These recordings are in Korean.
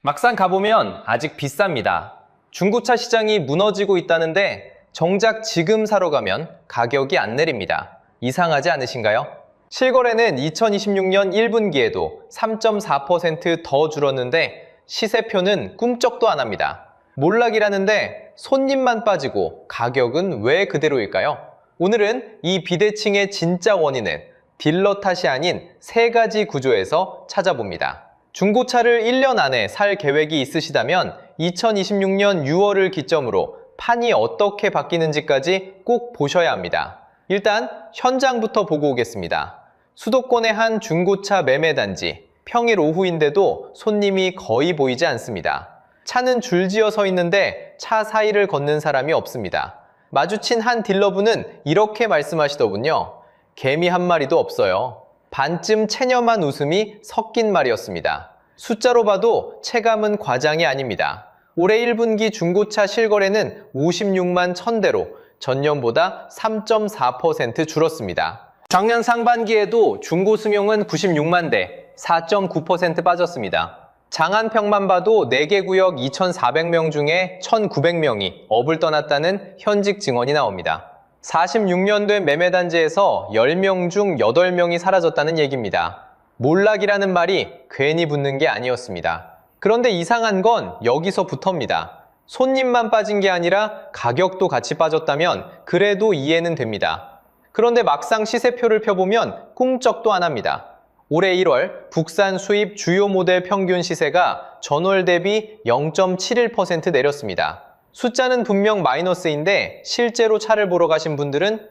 막상 가보면 아직 비쌉니다. 중고차 시장이 무너지고 있다는데 정작 지금 사러 가면 가격이 안 내립니다. 이상하지 않으신가요? 실거래는 2026년 1분기에도 3.4% 더 줄었는데 시세표는 꿈쩍도 안 합니다. 몰락이라는데 손님만 빠지고 가격은 왜 그대로일까요? 오늘은 이 비대칭의 진짜 원인은 딜러 탓이 아닌 세 가지 구조에서 찾아봅니다. 중고차를 1년 안에 살 계획이 있으시다면 2026년 6월을 기점으로 판이 어떻게 바뀌는지까지 꼭 보셔야 합니다. 일단 현장부터 보고 오겠습니다. 수도권의 한 중고차 매매단지, 평일 오후인데도 손님이 거의 보이지 않습니다. 차는 줄지어 서 있는데 차 사이를 걷는 사람이 없습니다. 마주친 한 딜러분은 이렇게 말씀하시더군요. 개미 한 마리도 없어요. 반쯤 체념한 웃음이 섞인 말이었습니다. 숫자로 봐도 체감은 과장이 아닙니다. 올해 1분기 중고차 실거래는 56만 1000대로 전년보다 3.4% 줄었습니다. 작년 상반기에도 중고 승용은 96만 대, 4.9% 빠졌습니다. 장안평만 봐도 4개 구역 2,400명 중에 1,900명이 업을 떠났다는 현직 증언이 나옵니다. 46년 된 매매단지에서 10명 중 8명이 사라졌다는 얘기입니다. 몰락이라는 말이 괜히 붙는 게 아니었습니다. 그런데 이상한 건 여기서부터입니다. 손님만 빠진 게 아니라 가격도 같이 빠졌다면 그래도 이해는 됩니다. 그런데 막상 시세표를 펴보면 꿈쩍도 안 합니다. 올해 1월 국산 수입 주요 모델 평균 시세가 전월 대비 0.71% 내렸습니다. 숫자는 분명 마이너스인데 실제로 차를 보러 가신 분들은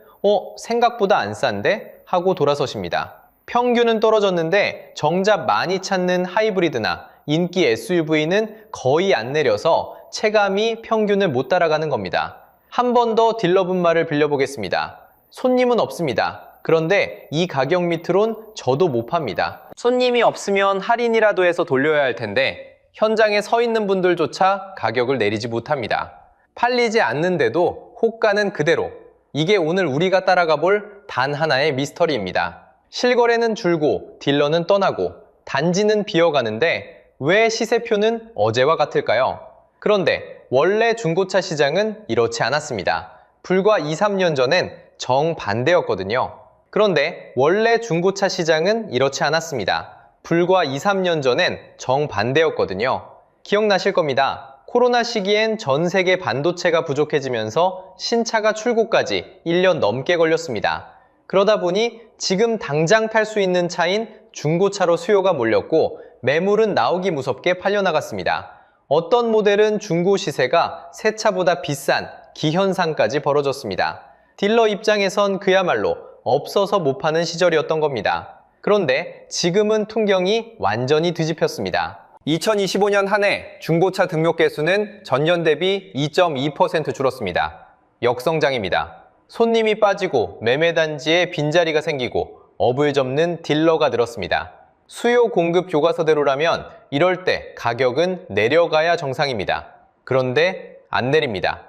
생각보다 안 싼데? 하고 돌아서십니다. 평균은 떨어졌는데 정작 많이 찾는 하이브리드나 인기 SUV는 거의 안 내려서 체감이 평균을 못 따라가는 겁니다. 한 번 더 딜러분 말을 빌려보겠습니다. 손님은 없습니다. 그런데 이 가격 밑으론 저도 못 팝니다. 손님이 없으면 할인이라도 해서 돌려야 할 텐데 현장에 서 있는 분들조차 가격을 내리지 못합니다. 팔리지 않는데도 호가는 그대로. 이게 오늘 우리가 따라가 볼 단 하나의 미스터리입니다. 실거래는 줄고 딜러는 떠나고 단지는 비어가는데 왜 시세표는 어제와 같을까요? 그런데 원래 중고차 시장은 이렇지 않았습니다. 불과 2, 3년 전엔 정반대였거든요. 그런데 원래 중고차 시장은 이렇지 않았습니다. 불과 2, 3년 전엔 정반대였거든요. 기억나실 겁니다. 코로나 시기엔 전 세계 반도체가 부족해지면서 신차가 출고까지 1년 넘게 걸렸습니다. 그러다 보니 지금 당장 팔 수 있는 차인 중고차로 수요가 몰렸고 매물은 나오기 무섭게 팔려나갔습니다. 어떤 모델은 중고 시세가 새 차보다 비싼 기현상까지 벌어졌습니다. 딜러 입장에선 그야말로 없어서 못 파는 시절이었던 겁니다. 그런데 지금은 풍경이 완전히 뒤집혔습니다. 2025년 한 해 중고차 등록 개수는 전년 대비 2.2% 줄었습니다. 역성장입니다. 손님이 빠지고 매매단지에 빈자리가 생기고 업을 접는 딜러가 늘었습니다. 수요 공급 교과서대로라면 이럴 때 가격은 내려가야 정상입니다. 그런데 안 내립니다.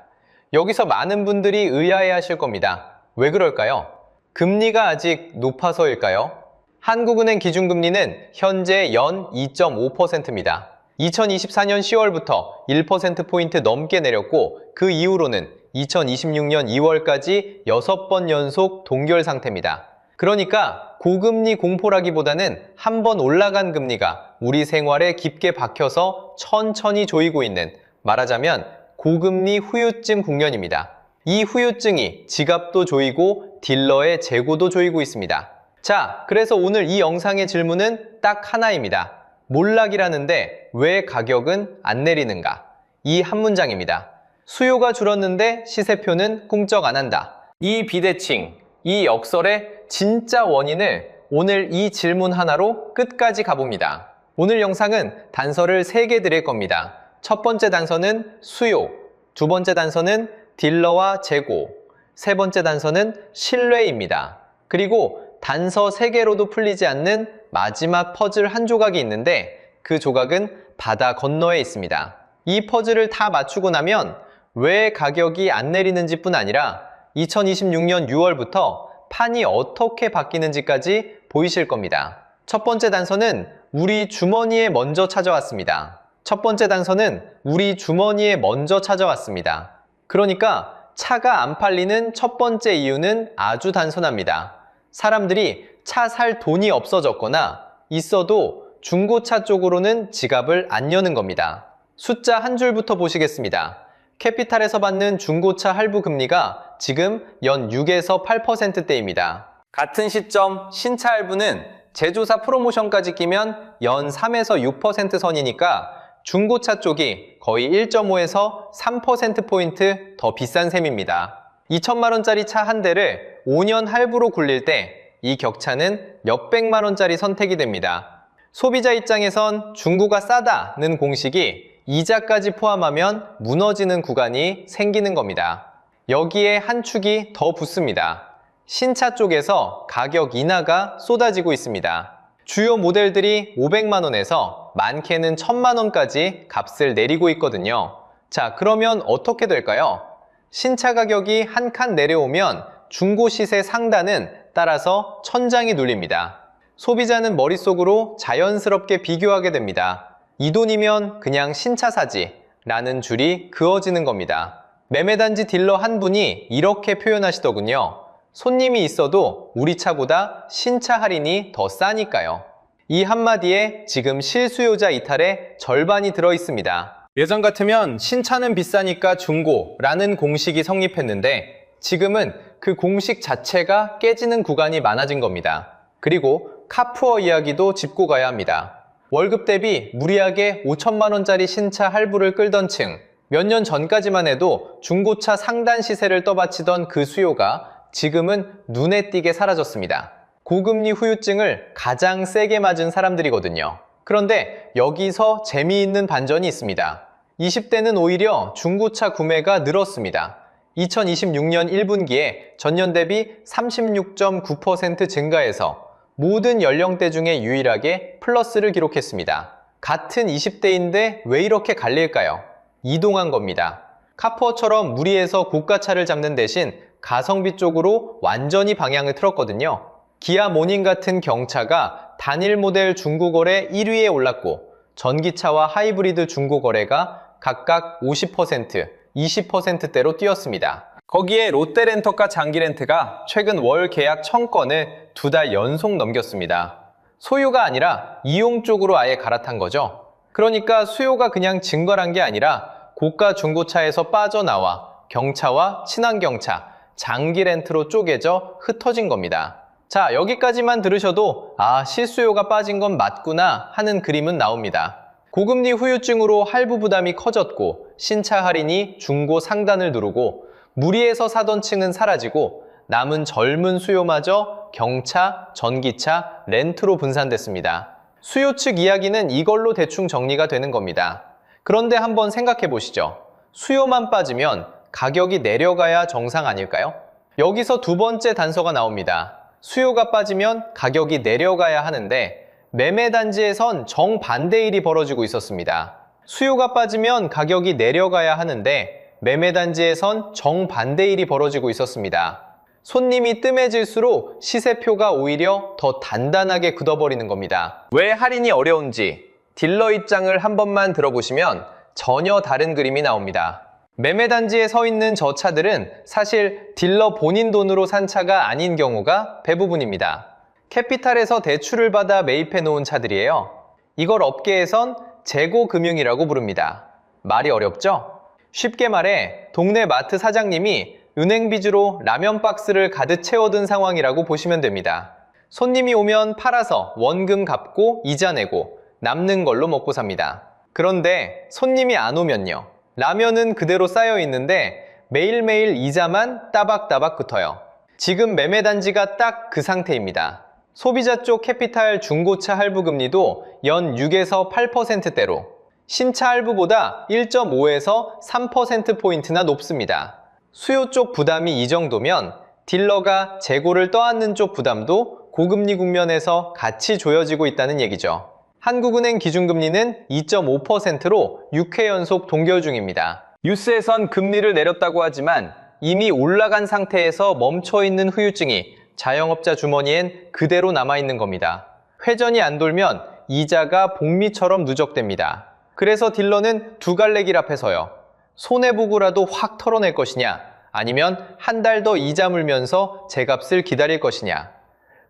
여기서 많은 분들이 의아해하실 겁니다. 왜 그럴까요? 금리가 아직 높아서일까요? 한국은행 기준금리는 현재 연 2.5%입니다. 2024년 10월부터 1%포인트 넘게 내렸고 그 이후로는 2026년 2월까지 6번 연속 동결 상태입니다. 그러니까 고금리 공포라기보다는 한 번 올라간 금리가 우리 생활에 깊게 박혀서 천천히 조이고 있는, 말하자면 고금리 후유증 국면입니다. 이 후유증이 지갑도 조이고 딜러의 재고도 조이고 있습니다. 자, 그래서 오늘 이 영상의 질문은 딱 하나입니다. 몰락이라는데 왜 가격은 안 내리는가? 이 한 문장입니다. 수요가 줄었는데 시세표는 꿈쩍 안 한다. 이 비대칭, 이 역설의 진짜 원인을 오늘 이 질문 하나로 끝까지 가봅니다. 오늘 영상은 단서를 3개 드릴 겁니다. 첫 번째 단서는 수요, 두 번째 단서는 딜러와 재고, 세 번째 단서는 신뢰입니다. 그리고 단서 3개로도 풀리지 않는 마지막 퍼즐 한 조각이 있는데 그 조각은 바다 건너에 있습니다. 이 퍼즐을 다 맞추고 나면 왜 가격이 안 내리는지 뿐 아니라 2026년 6월부터 판이 어떻게 바뀌는지까지 보이실 겁니다. 첫 번째 단서는 우리 주머니에 먼저 찾아왔습니다. 첫 번째 단서는 우리 주머니에 먼저 찾아왔습니다. 그러니까 차가 안 팔리는 첫 번째 이유는 아주 단순합니다. 사람들이 차 살 돈이 없어졌거나 있어도 중고차 쪽으로는 지갑을 안 여는 겁니다. 숫자 한 줄부터 보시겠습니다. 캐피탈에서 받는 중고차 할부 금리가 지금 연 6에서 8%대입니다. 같은 시점 신차 할부는 제조사 프로모션까지 끼면 연 3에서 6% 선이니까 중고차 쪽이 거의 1.5에서 3%포인트 더 비싼 셈입니다. 2천만 원짜리 차 한 대를 5년 할부로 굴릴 때 이 격차는 몇백만 원짜리 선택이 됩니다. 소비자 입장에선 중고가 싸다는 공식이 이자까지 포함하면 무너지는 구간이 생기는 겁니다. 여기에 한 축이 더 붙습니다. 신차 쪽에서 가격 인하가 쏟아지고 있습니다. 주요 모델들이 500만 원에서 많게는 1000만 원까지 값을 내리고 있거든요. 자, 그러면 어떻게 될까요? 신차 가격이 한 칸 내려오면 중고 시세 상단은 따라서 천장이 눌립니다. 소비자는 머릿속으로 자연스럽게 비교하게 됩니다. 이 돈이면 그냥 신차 사지 라는 줄이 그어지는 겁니다. 매매단지 딜러 한 분이 이렇게 표현하시더군요. 손님이 있어도 우리 차보다 신차 할인이 더 싸니까요. 이 한마디에 지금 실수요자 이탈의 절반이 들어 있습니다. 예전 같으면 신차는 비싸니까 중고라는 공식이 성립했는데 지금은 그 공식 자체가 깨지는 구간이 많아진 겁니다. 그리고 카푸어 이야기도 짚고 가야 합니다. 월급 대비 무리하게 5천만 원짜리 신차 할부를 끌던 층, 몇 년 전까지만 해도 중고차 상단 시세를 떠받치던 그 수요가 지금은 눈에 띄게 사라졌습니다. 고금리 후유증을 가장 세게 맞은 사람들이거든요. 그런데 여기서 재미있는 반전이 있습니다. 20대는 오히려 중고차 구매가 늘었습니다. 2026년 1분기에 전년 대비 36.9% 증가해서 모든 연령대 중에 유일하게 플러스를 기록했습니다. 같은 20대인데 왜 이렇게 갈릴까요? 이동한 겁니다. 카푸어처럼 무리해서 고가차를 잡는 대신 가성비 쪽으로 완전히 방향을 틀었거든요. 기아 모닝 같은 경차가 단일 모델 중고거래 1위에 올랐고 전기차와 하이브리드 중고거래가 각각 50%, 20%대로 뛰었습니다. 거기에 롯데렌터카 장기렌트가 최근 월 계약 1000건을 2달 연속 넘겼습니다. 소유가 아니라 이용 쪽으로 아예 갈아탄 거죠. 그러니까 수요가 그냥 증가한 게 아니라 고가 중고차에서 빠져나와 경차와 친환경차, 장기렌트로 쪼개져 흩어진 겁니다. 자, 여기까지만 들으셔도 실수요가 빠진 건 맞구나 하는 그림은 나옵니다. 고금리 후유증으로 할부 부담이 커졌고 신차 할인이 중고 상단을 누르고 무리해서 사던 층은 사라지고 남은 젊은 수요마저 경차, 전기차, 렌트로 분산됐습니다. 수요 측 이야기는 이걸로 대충 정리가 되는 겁니다. 그런데 한번 생각해 보시죠. 수요만 빠지면 가격이 내려가야 정상 아닐까요? 여기서 두 번째 단서가 나옵니다. 수요가 빠지면 가격이 내려가야 하는데 매매단지에선 정반대 일이 벌어지고 있었습니다. 수요가 빠지면 가격이 내려가야 하는데 매매단지에선 정반대 일이 벌어지고 있었습니다. 손님이 뜸해질수록 시세표가 오히려 더 단단하게 굳어버리는 겁니다. 왜 할인이 어려운지 딜러 입장을 한 번만 들어보시면 전혀 다른 그림이 나옵니다. 매매단지에 서 있는 저 차들은 사실 딜러 본인 돈으로 산 차가 아닌 경우가 대부분입니다. 캐피탈에서 대출을 받아 매입해 놓은 차들이에요. 이걸 업계에선 재고금융이라고 부릅니다. 말이 어렵죠? 쉽게 말해 동네 마트 사장님이 은행 빚으로 라면 박스를 가득 채워둔 상황이라고 보시면 됩니다. 손님이 오면 팔아서 원금 갚고 이자 내고 남는 걸로 먹고 삽니다. 그런데 손님이 안 오면요. 라면은 그대로 쌓여 있는데 매일매일 이자만 따박따박 붙어요. 지금 매매단지가 딱 그 상태입니다. 소비자 쪽 캐피탈 중고차 할부 금리도 연 6에서 8%대로 신차 할부보다 1.5에서 3%포인트나 높습니다. 수요 쪽 부담이 이 정도면 딜러가 재고를 떠안는 쪽 부담도 고금리 국면에서 같이 조여지고 있다는 얘기죠. 한국은행 기준금리는 2.5%로 6회 연속 동결 중입니다. 뉴스에선 금리를 내렸다고 하지만 이미 올라간 상태에서 멈춰있는 후유증이 자영업자 주머니엔 그대로 남아있는 겁니다. 회전이 안 돌면 이자가 복미처럼 누적됩니다. 그래서 딜러는 두 갈래 길 앞에서요. 손해보고라도 확 털어낼 것이냐, 아니면 한 달 더 이자 물면서 제값을 기다릴 것이냐.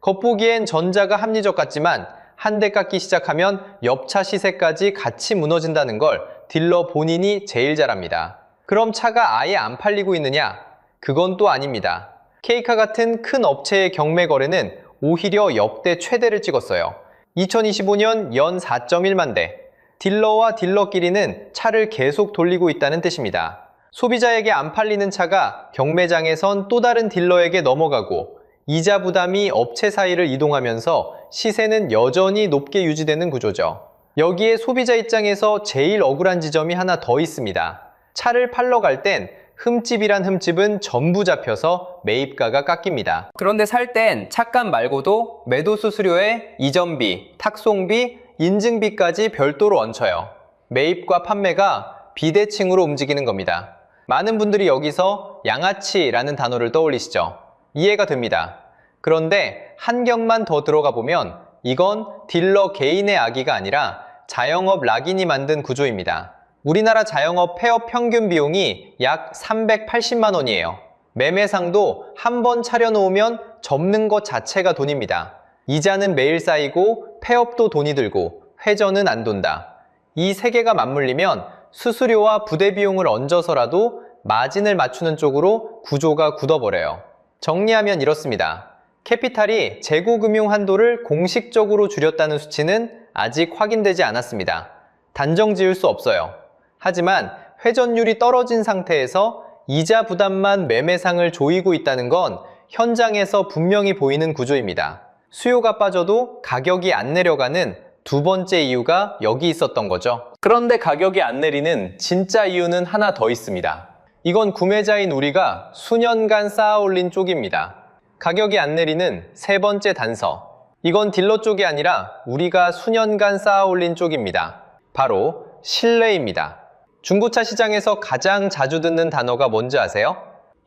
겉보기엔 전자가 합리적 같지만 한 대 깎기 시작하면 옆차 시세까지 같이 무너진다는 걸 딜러 본인이 제일 잘 압니다. 그럼 차가 아예 안 팔리고 있느냐? 그건 또 아닙니다. K카 같은 큰 업체의 경매 거래는 오히려 역대 최대를 찍었어요. 2025년 연 4.1만 대. 딜러와 딜러끼리는 차를 계속 돌리고 있다는 뜻입니다. 소비자에게 안 팔리는 차가 경매장에선 또 다른 딜러에게 넘어가고 이자 부담이 업체 사이를 이동하면서 시세는 여전히 높게 유지되는 구조죠. 여기에 소비자 입장에서 제일 억울한 지점이 하나 더 있습니다. 차를 팔러 갈 땐 흠집이란 흠집은 전부 잡혀서 매입가가 깎입니다. 그런데 살 땐 차값 말고도 매도 수수료에 이전비, 탁송비, 인증비까지 별도로 얹혀요. 매입과 판매가 비대칭으로 움직이는 겁니다. 많은 분들이 여기서 양아치라는 단어를 떠올리시죠? 이해가 됩니다. 그런데 한경만 더 들어가 보면 이건 딜러 개인의 악의가 아니라 자영업 락인이 만든 구조입니다. 우리나라 자영업 폐업 평균 비용이 약 380만 원이에요. 매매상도 한 번 차려놓으면 접는 것 자체가 돈입니다. 이자는 매일 쌓이고 폐업도 돈이 들고 회전은 안 돈다. 이 세 개가 맞물리면 수수료와 부대 비용을 얹어서라도 마진을 맞추는 쪽으로 구조가 굳어버려요. 정리하면 이렇습니다. 캐피탈이 재고금융 한도를 공식적으로 줄였다는 수치는 아직 확인되지 않았습니다. 단정 지을 수 없어요. 하지만 회전율이 떨어진 상태에서 이자 부담만 매매상을 조이고 있다는 건 현장에서 분명히 보이는 구조입니다. 수요가 빠져도 가격이 안 내려가는 두 번째 이유가 여기 있었던 거죠. 그런데 가격이 안 내리는 진짜 이유는 하나 더 있습니다. 이건 구매자인 우리가 수년간 쌓아올린 쪽입니다. 가격이 안 내리는 세 번째 단서. 이건 딜러 쪽이 아니라 우리가 수년간 쌓아올린 쪽입니다. 바로 신뢰입니다. 중고차 시장에서 가장 자주 듣는 단어가 뭔지 아세요?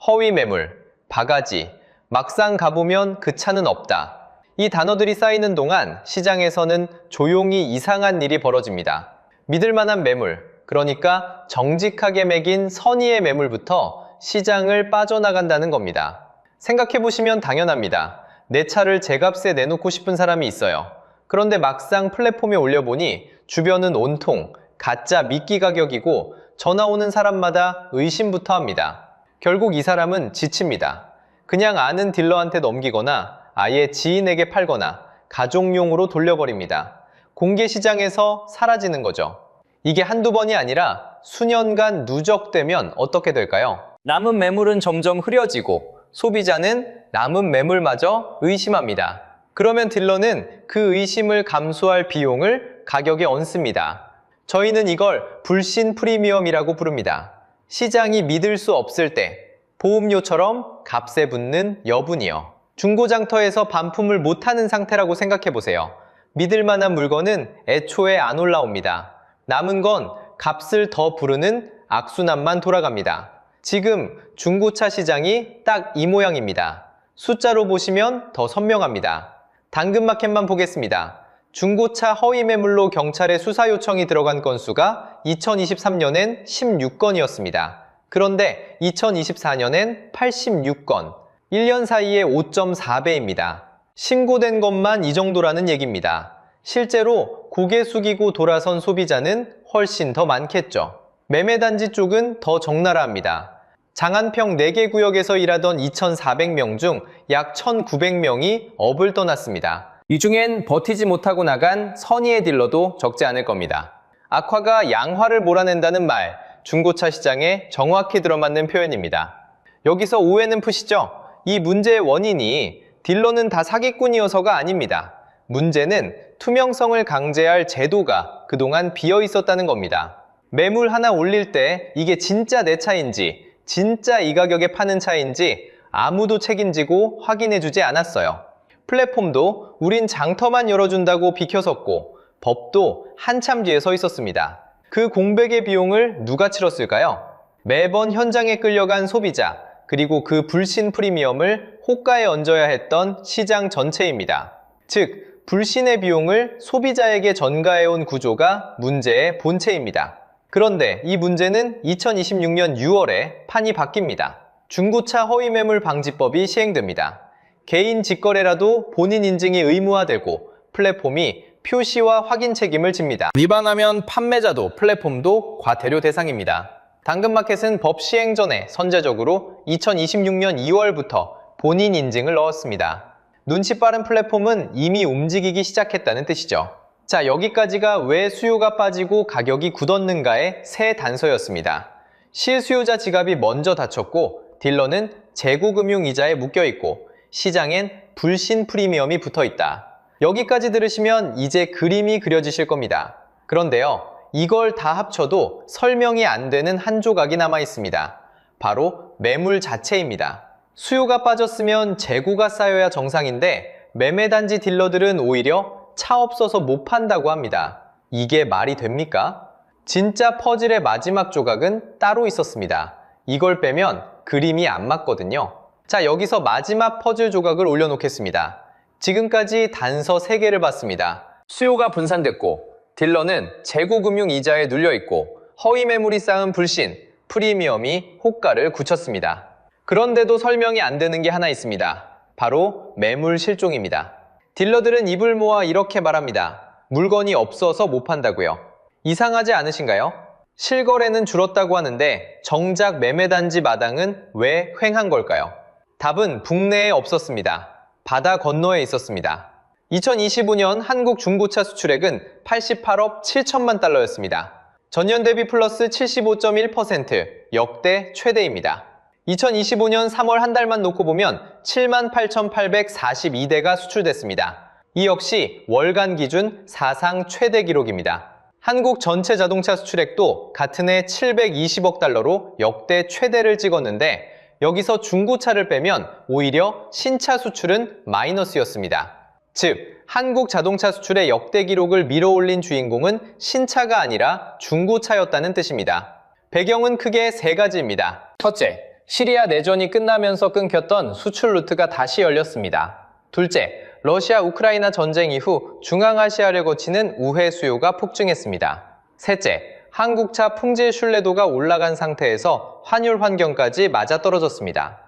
허위 매물, 바가지, 막상 가보면 그 차는 없다. 이 단어들이 쌓이는 동안 시장에서는 조용히 이상한 일이 벌어집니다. 믿을 만한 매물, 그러니까 정직하게 매긴 선의의 매물부터 시장을 빠져나간다는 겁니다. 생각해보시면 당연합니다. 내 차를 제값에 내놓고 싶은 사람이 있어요. 그런데 막상 플랫폼에 올려보니 주변은 온통 가짜 미끼 가격이고 전화 오는 사람마다 의심부터 합니다. 결국 이 사람은 지칩니다. 그냥 아는 딜러한테 넘기거나 아예 지인에게 팔거나 가족용으로 돌려버립니다. 공개 시장에서 사라지는 거죠. 이게 한두 번이 아니라 수년간 누적되면 어떻게 될까요? 남은 매물은 점점 흐려지고 소비자는 남은 매물마저 의심합니다. 그러면 딜러는 그 의심을 감수할 비용을 가격에 얹습니다. 저희는 이걸 불신 프리미엄이라고 부릅니다. 시장이 믿을 수 없을 때 보험료처럼 값에 붙는 여분이요. 중고장터에서 반품을 못하는 상태라고 생각해보세요. 믿을 만한 물건은 애초에 안 올라옵니다. 남은 건 값을 더 부르는 악순환만 돌아갑니다. 지금 중고차 시장이 딱 이 모양입니다. 숫자로 보시면 더 선명합니다. 당근마켓만 보겠습니다. 중고차 허위 매물로 경찰에 수사 요청이 들어간 건수가 2023년엔 16건이었습니다. 그런데 2024년엔 86건, 1년 사이에 5.4배입니다. 신고된 것만 이 정도라는 얘기입니다. 실제로 고개 숙이고 돌아선 소비자는 훨씬 더 많겠죠. 매매단지 쪽은 더 적나라합니다. 장안평 4개 구역에서 일하던 2,400명 중 약 1,900명이 업을 떠났습니다. 이 중엔 버티지 못하고 나간 선의의 딜러도 적지 않을 겁니다. 악화가 양화를 몰아낸다는 말, 중고차 시장에 정확히 들어맞는 표현입니다. 여기서 오해는 푸시죠? 이 문제의 원인이 딜러는 다 사기꾼이어서가 아닙니다. 문제는 투명성을 강제할 제도가 그동안 비어 있었다는 겁니다. 매물 하나 올릴 때 이게 진짜 내 차인지, 진짜 이 가격에 파는 차인지 아무도 책임지고 확인해주지 않았어요. 플랫폼도 우린 장터만 열어준다고 비켜섰고 법도 한참 뒤에 서 있었습니다. 그 공백의 비용을 누가 치렀을까요? 매번 현장에 끌려간 소비자, 그리고 그 불신 프리미엄을 호가에 얹어야 했던 시장 전체입니다. 즉, 불신의 비용을 소비자에게 전가해온 구조가 문제의 본체입니다. 그런데 이 문제는 2026년 6월에 판이 바뀝니다. 중고차 허위매물 방지법이 시행됩니다. 개인 직거래라도 본인 인증이 의무화되고 플랫폼이 표시와 확인 책임을 집니다. 위반하면 판매자도 플랫폼도 과태료 대상입니다. 당근마켓은 법 시행 전에 선제적으로 2026년 2월부터 본인 인증을 넣었습니다. 눈치 빠른 플랫폼은 이미 움직이기 시작했다는 뜻이죠. 자, 여기까지가 왜 수요가 빠지고 가격이 굳었는가의 세 단서였습니다. 실수요자 지갑이 먼저 닫혔고 딜러는 재고금융 이자에 묶여있고 시장엔 불신 프리미엄이 붙어있다. 여기까지 들으시면 이제 그림이 그려지실 겁니다. 그런데요, 이걸 다 합쳐도 설명이 안 되는 한 조각이 남아 있습니다. 바로 매물 자체입니다. 수요가 빠졌으면 재고가 쌓여야 정상인데 매매단지 딜러들은 오히려 차 없어서 못 판다고 합니다. 이게 말이 됩니까? 진짜 퍼즐의 마지막 조각은 따로 있었습니다. 이걸 빼면 그림이 안 맞거든요. 자, 여기서 마지막 퍼즐 조각을 올려놓겠습니다. 지금까지 단서 3개를 봤습니다. 수요가 분산됐고 딜러는 재고금융 이자에 눌려있고 허위 매물이 쌓은 불신, 프리미엄이 호가를 굳혔습니다. 그런데도 설명이 안 되는 게 하나 있습니다. 바로 매물 실종입니다. 딜러들은 입을 모아 이렇게 말합니다. 물건이 없어서 못 판다고요. 이상하지 않으신가요? 실거래는 줄었다고 하는데 정작 매매단지 마당은 왜 횡한 걸까요? 답은 국내에 없었습니다. 바다 건너에 있었습니다. 2025년 한국 중고차 수출액은 88억 7천만 달러였습니다. 전년 대비 플러스 75.1%, 역대 최대입니다. 2025년 3월 한 달만 놓고 보면 78,842대가 수출됐습니다. 이 역시 월간 기준 사상 최대 기록입니다. 한국 전체 자동차 수출액도 같은 해 720억 달러로 역대 최대를 찍었는데 여기서 중고차를 빼면 오히려 신차 수출은 마이너스였습니다. 즉, 한국 자동차 수출의 역대 기록을 밀어올린 주인공은 신차가 아니라 중고차였다는 뜻입니다. 배경은 크게 3가지입니다. 첫째, 시리아 내전이 끝나면서 끊겼던 수출 루트가 다시 열렸습니다. 둘째, 러시아 우크라이나 전쟁 이후 중앙아시아를 거치는 우회 수요가 폭증했습니다. 셋째, 한국차 품질 신뢰도가 올라간 상태에서 환율 환경까지 맞아떨어졌습니다.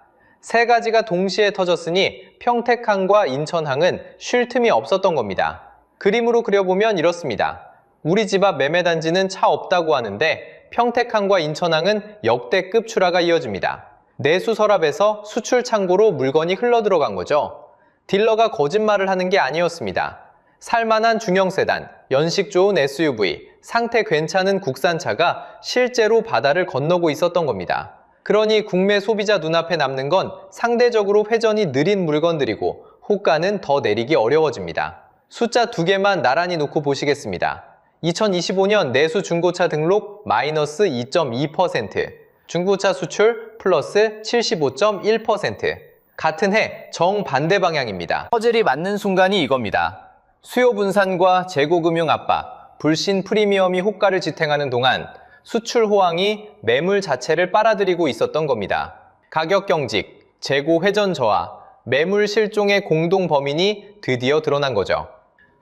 3가지가 동시에 터졌으니 평택항과 인천항은 쉴 틈이 없었던 겁니다. 그림으로 그려보면 이렇습니다. 우리 집 앞 매매단지는 차 없다고 하는데 평택항과 인천항은 역대급 출하가 이어집니다. 내수 서랍에서 수출 창고로 물건이 흘러들어간 거죠. 딜러가 거짓말을 하는 게 아니었습니다. 살만한 중형 세단, 연식 좋은 SUV, 상태 괜찮은 국산차가 실제로 바다를 건너고 있었던 겁니다. 그러니 국내 소비자 눈앞에 남는 건 상대적으로 회전이 느린 물건들이고 호가는 더 내리기 어려워집니다. 숫자 2개만 나란히 놓고 보시겠습니다. 2025년 내수 중고차 등록 마이너스 2.2%, 중고차 수출 플러스 75.1%. 같은 해 정반대 방향입니다. 퍼즐이 맞는 순간이 이겁니다. 수요 분산과 재고금융 압박, 불신 프리미엄이 호가를 지탱하는 동안 수출 호황이 매물 자체를 빨아들이고 있었던 겁니다. 가격 경직, 재고 회전 저하, 매물 실종의 공동 범인이 드디어 드러난 거죠.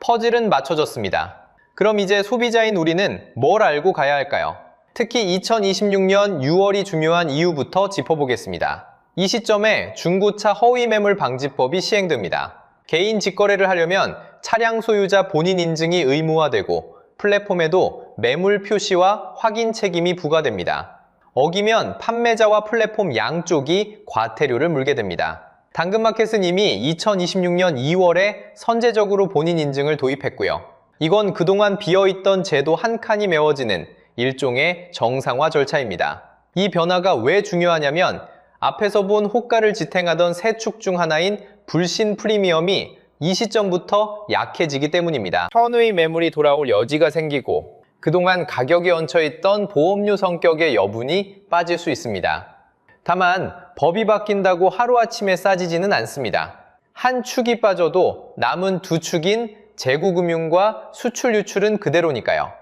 퍼즐은 맞춰졌습니다. 그럼 이제 소비자인 우리는 뭘 알고 가야 할까요? 특히 2026년 6월이 중요한 이유부터 짚어보겠습니다. 이 시점에 중고차 허위 매물 방지법이 시행됩니다. 개인 직거래를 하려면 차량 소유자 본인 인증이 의무화되고 플랫폼에도 매물 표시와 확인 책임이 부과됩니다. 어기면 판매자와 플랫폼 양쪽이 과태료를 물게 됩니다. 당근마켓은 이미 2026년 2월에 선제적으로 본인 인증을 도입했고요. 이건 그동안 비어있던 제도 한 칸이 메워지는 일종의 정상화 절차입니다. 이 변화가 왜 중요하냐면 앞에서 본 호가를 지탱하던 세 축 중 하나인 불신 프리미엄이 이 시점부터 약해지기 때문입니다. 현의 매물이 돌아올 여지가 생기고 그동안 가격에 얹혀있던 보험료 성격의 여분이 빠질 수 있습니다. 다만 법이 바뀐다고 하루아침에 싸지지는 않습니다. 한 축이 빠져도 남은 두 축인 재고금융과 수출 유출은 그대로니까요.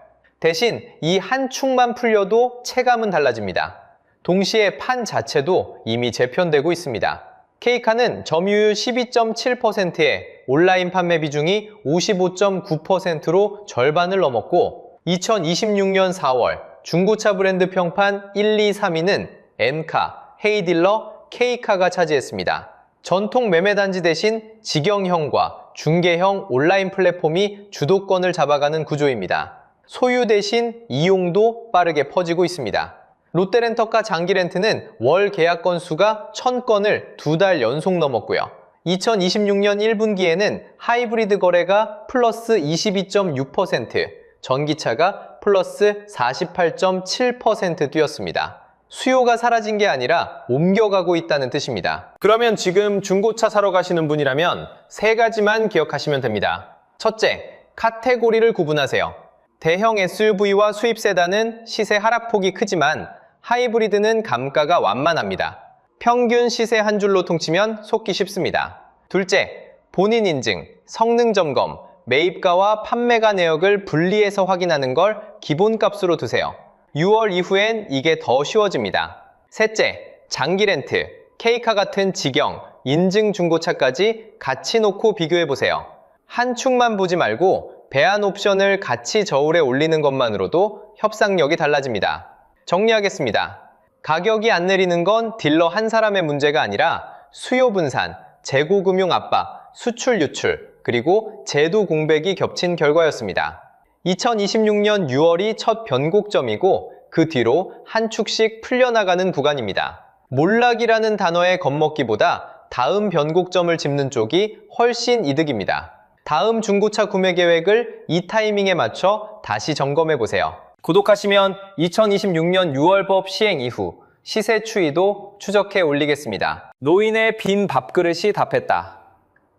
대신 이 한 축만 풀려도 체감은 달라집니다. 동시에 판 자체도 이미 재편되고 있습니다. K카는 점유율 12.7%에 온라인 판매 비중이 55.9%로 절반을 넘었고 2026년 4월 중고차 브랜드 평판 1, 2, 3위는 엔카, 헤이딜러, K카가 차지했습니다. 전통 매매단지 대신 직영형과 중개형 온라인 플랫폼이 주도권을 잡아가는 구조입니다. 소유 대신 이용도 빠르게 퍼지고 있습니다. 롯데렌터카 장기렌트는 월 계약 건수가 1000건을 2달 연속 넘었고요. 2026년 1분기에는 하이브리드 거래가 플러스 22.6%, 전기차가 플러스 48.7% 뛰었습니다. 수요가 사라진 게 아니라 옮겨가고 있다는 뜻입니다. 그러면 지금 중고차 사러 가시는 분이라면 3가지만 기억하시면 됩니다. 첫째, 카테고리를 구분하세요. 대형 SUV와 수입 세단은 시세 하락폭이 크지만 하이브리드는 감가가 완만합니다. 평균 시세 한 줄로 퉁치면 속기 쉽습니다. 둘째, 본인 인증, 성능 점검, 매입가와 판매가 내역을 분리해서 확인하는 걸 기본값으로 두세요. 6월 이후엔 이게 더 쉬워집니다. 셋째, 장기 렌트, K카 같은 직영, 인증 중고차까지 같이 놓고 비교해보세요. 한 축만 보지 말고 배안 옵션을 같이 저울에 올리는 것만으로도 협상력이 달라집니다. 정리하겠습니다. 가격이 안 내리는 건 딜러 한 사람의 문제가 아니라 수요 분산, 재고금융 압박, 수출 유출, 그리고 제도 공백이 겹친 결과였습니다. 2026년 6월이 첫 변곡점이고 그 뒤로 한 축씩 풀려나가는 구간입니다. 몰락이라는 단어에 겁먹기보다 다음 변곡점을 짚는 쪽이 훨씬 이득입니다. 다음 중고차 구매 계획을 이 타이밍에 맞춰 다시 점검해보세요. 구독하시면 2026년 6월법 시행 이후 시세 추이도 추적해 올리겠습니다. 노인의 빈 밥그릇이 답했다.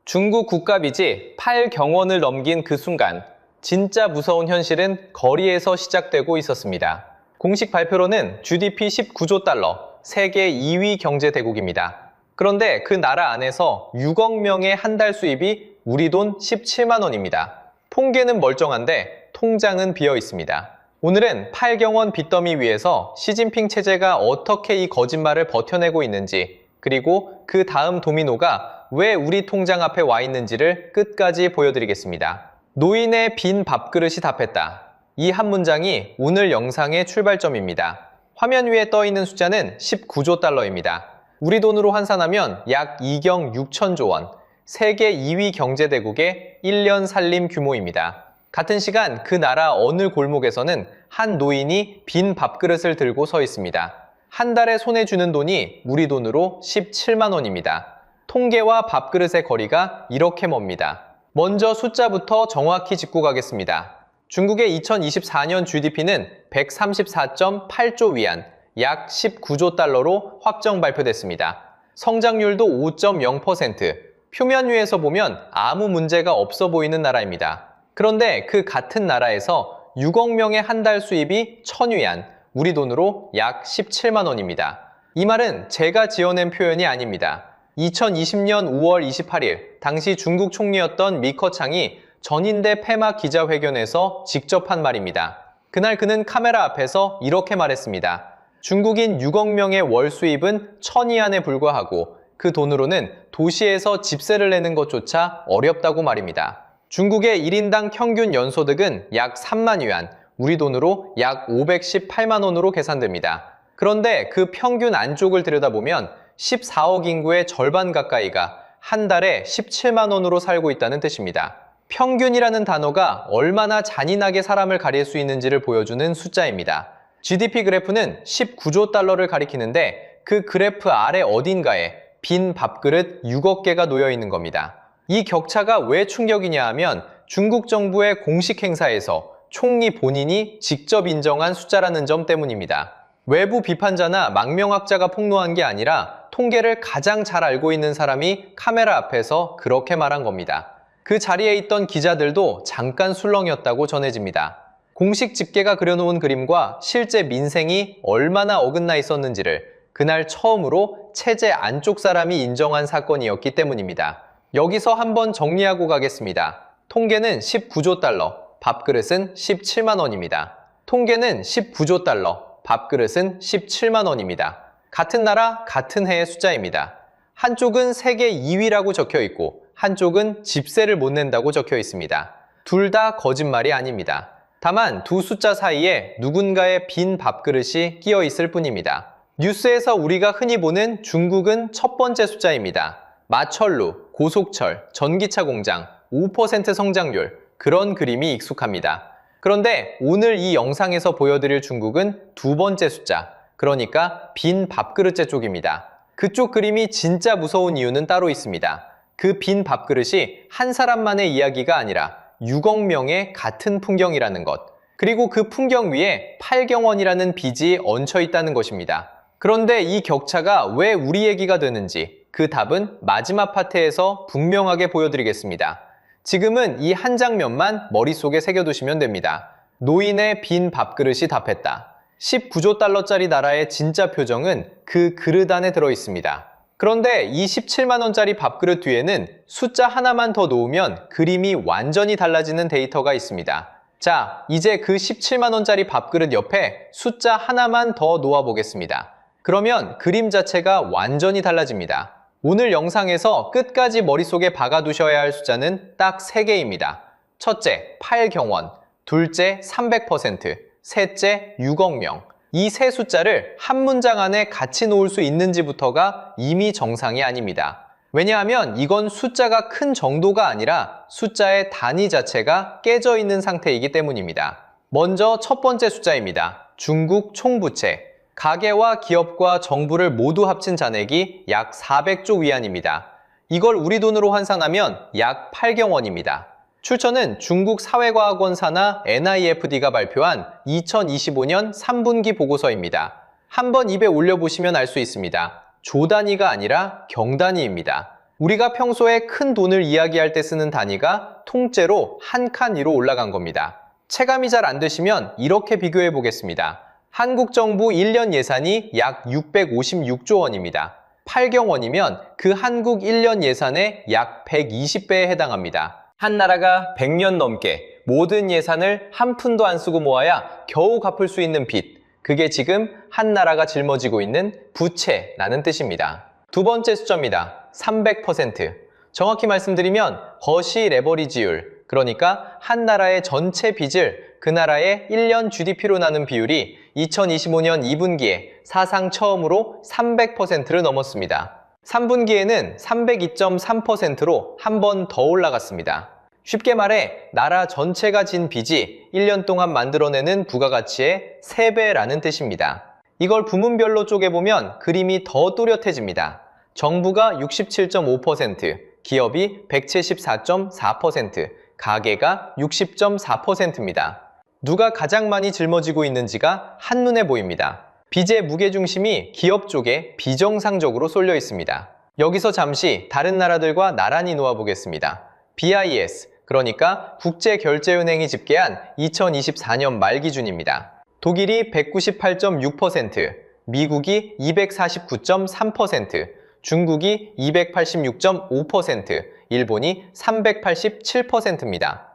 중국 국가빚이 8경원을 넘긴 그 순간 진짜 무서운 현실은 거리에서 시작되고 있었습니다. 공식 발표로는 GDP 19조 달러, 세계 2위 경제대국입니다. 그런데 그 나라 안에서 6억 명의 한 달 수입이 우리 돈 17만 원입니다. 통계는 멀쩡한데 통장은 비어 있습니다. 오늘은 8경원 빚더미 위에서 시진핑 체제가 어떻게 이 거짓말을 버텨내고 있는지, 그리고 그 다음 도미노가 왜 우리 통장 앞에 와 있는지를 끝까지 보여드리겠습니다. 노인의 빈 밥그릇이 답했다. 이 한 문장이 오늘 영상의 출발점입니다. 화면 위에 떠 있는 숫자는 19조 달러입니다. 우리 돈으로 환산하면 약 2경 6천조 원, 세계 2위 경제대국의 1년 살림 규모입니다. 같은 시간 그 나라 어느 골목에서는 한 노인이 빈 밥그릇을 들고 서 있습니다. 한 달에 손에 주는 돈이 우리 돈으로 17만 원입니다. 통계와 밥그릇의 거리가 이렇게 멉니다. 먼저 숫자부터 정확히 짚고 가겠습니다. 중국의 2024년 GDP는 134.8조 위안, 약 19조 달러로 확정 발표됐습니다. 성장률도 5.0%, 표면 위에서 보면 아무 문제가 없어 보이는 나라입니다. 그런데 그 같은 나라에서 6억 명의 한 달 수입이 1000위안, 우리 돈으로 약 17만 원입니다. 이 말은 제가 지어낸 표현이 아닙니다. 2020년 5월 28일 당시 중국 총리였던 리커창이 전인대 폐막 기자회견에서 직접 한 말입니다. 그날 그는 카메라 앞에서 이렇게 말했습니다. 중국인 6억 명의 월 수입은 1000위안에 불과하고 그 돈으로는 도시에서 집세를 내는 것조차 어렵다고 말입니다. 중국의 1인당 평균 연소득은 약 3만 위안, 우리 돈으로 약 518만 원으로 계산됩니다. 그런데 그 평균 안쪽을 들여다보면 14억 인구의 절반 가까이가 한 달에 17만 원으로 살고 있다는 뜻입니다. 평균이라는 단어가 얼마나 잔인하게 사람을 가릴 수 있는지를 보여주는 숫자입니다. GDP 그래프는 19조 달러를 가리키는데 그 그래프 아래 어딘가에 빈 밥그릇 6억 개가 놓여 있는 겁니다. 이 격차가 왜 충격이냐 하면 중국 정부의 공식 행사에서 총리 본인이 직접 인정한 숫자라는 점 때문입니다. 외부 비판자나 망명학자가 폭로한 게 아니라 통계를 가장 잘 알고 있는 사람이 카메라 앞에서 그렇게 말한 겁니다. 그 자리에 있던 기자들도 잠깐 술렁이었다고 전해집니다. 공식 집계가 그려놓은 그림과 실제 민생이 얼마나 어긋나 있었는지를 그날 처음으로 체제 안쪽 사람이 인정한 사건이었기 때문입니다. 여기서 한번 정리하고 가겠습니다. 통계는 19조 달러, 밥그릇은 17만 원입니다. 통계는 19조 달러, 밥그릇은 17만 원입니다. 같은 나라, 같은 해의 숫자입니다. 한쪽은 세계 2위라고 적혀 있고 한쪽은 집세를 못 낸다고 적혀 있습니다. 둘 다 거짓말이 아닙니다. 다만 두 숫자 사이에 누군가의 빈 밥그릇이 끼어 있을 뿐입니다. 뉴스에서 우리가 흔히 보는 중국은 첫 번째 숫자입니다. 마철루, 고속철, 전기차 공장, 5% 성장률, 그런 그림이 익숙합니다. 그런데 오늘 이 영상에서 보여드릴 중국은 두 번째 숫자, 그러니까 빈 밥그릇째 쪽입니다. 그쪽 그림이 진짜 무서운 이유는 따로 있습니다. 그 빈 밥그릇이 한 사람만의 이야기가 아니라 6억 명의 같은 풍경이라는 것, 그리고 그 풍경 위에 8경원이라는 빚이 얹혀 있다는 것입니다. 그런데 이 격차가 왜 우리 얘기가 되는지 그 답은 마지막 파트에서 분명하게 보여드리겠습니다. 지금은 이 한 장면만 머릿속에 새겨두시면 됩니다. 노인의 빈 밥그릇이 답했다. 19조 달러짜리 나라의 진짜 표정은 그 그릇 안에 들어있습니다. 그런데 이 17만 원짜리 밥그릇 뒤에는 숫자 하나만 더 놓으면 그림이 완전히 달라지는 데이터가 있습니다. 자, 이제 그 17만 원짜리 밥그릇 옆에 숫자 하나만 더 놓아보겠습니다. 그러면 그림 자체가 완전히 달라집니다. 오늘 영상에서 끝까지 머릿속에 박아두셔야 할 숫자는 딱 3개입니다. 첫째, 8경원, 둘째, 300%, 셋째, 6억 명. 이 세 숫자를 한 문장 안에 같이 놓을 수 있는지부터가 이미 정상이 아닙니다. 왜냐하면 이건 숫자가 큰 정도가 아니라 숫자의 단위 자체가 깨져 있는 상태이기 때문입니다. 먼저 첫 번째 숫자입니다. 중국 총부채. 가계와 기업과 정부를 모두 합친 잔액이 약 400조 위안입니다. 이걸 우리 돈으로 환산하면 약 8경원입니다. 출처는 중국 사회과학원사나 NIFD가 발표한 2025년 3분기 보고서입니다. 한번 입에 올려보시면 알 수 있습니다. 조 단위가 아니라 경 단위입니다. 우리가 평소에 큰 돈을 이야기할 때 쓰는 단위가 통째로 한 칸 위로 올라간 겁니다. 체감이 잘 안 되시면 이렇게 비교해 보겠습니다. 한국 정부 1년 예산이 약 656조 원입니다. 8경원이면 그 한국 1년 예산의 약 120배에 해당합니다. 한 나라가 100년 넘게 모든 예산을 한 푼도 안 쓰고 모아야 겨우 갚을 수 있는 빚, 그게 지금 한 나라가 짊어지고 있는 부채라는 뜻입니다. 두 번째 숫자입니다. 300%. 정확히 말씀드리면 거시 레버리지율, 그러니까 한 나라의 전체 빚을 그 나라의 1년 GDP로 나눈 비율이 2025년 2분기에 사상 처음으로 300%를 넘었습니다. 3분기에는 302.3%로 한 번 더 올라갔습니다. 쉽게 말해 나라 전체가 진 빚이 1년 동안 만들어내는 부가가치의 3배라는 뜻입니다. 이걸 부문별로 쪼개보면 그림이 더 또렷해집니다. 정부가 67.5%, 기업이 174.4%, 가계가 60.4%입니다. 누가 가장 많이 짊어지고 있는지가 한눈에 보입니다. 빚의 무게중심이 기업 쪽에 비정상적으로 쏠려 있습니다. 여기서 잠시 다른 나라들과 나란히 놓아보겠습니다. BIS, 그러니까 국제결제은행이 집계한 2024년 말 기준입니다. 독일이 198.6%, 미국이 249.3%, 중국이 286.5%, 일본이 387%입니다.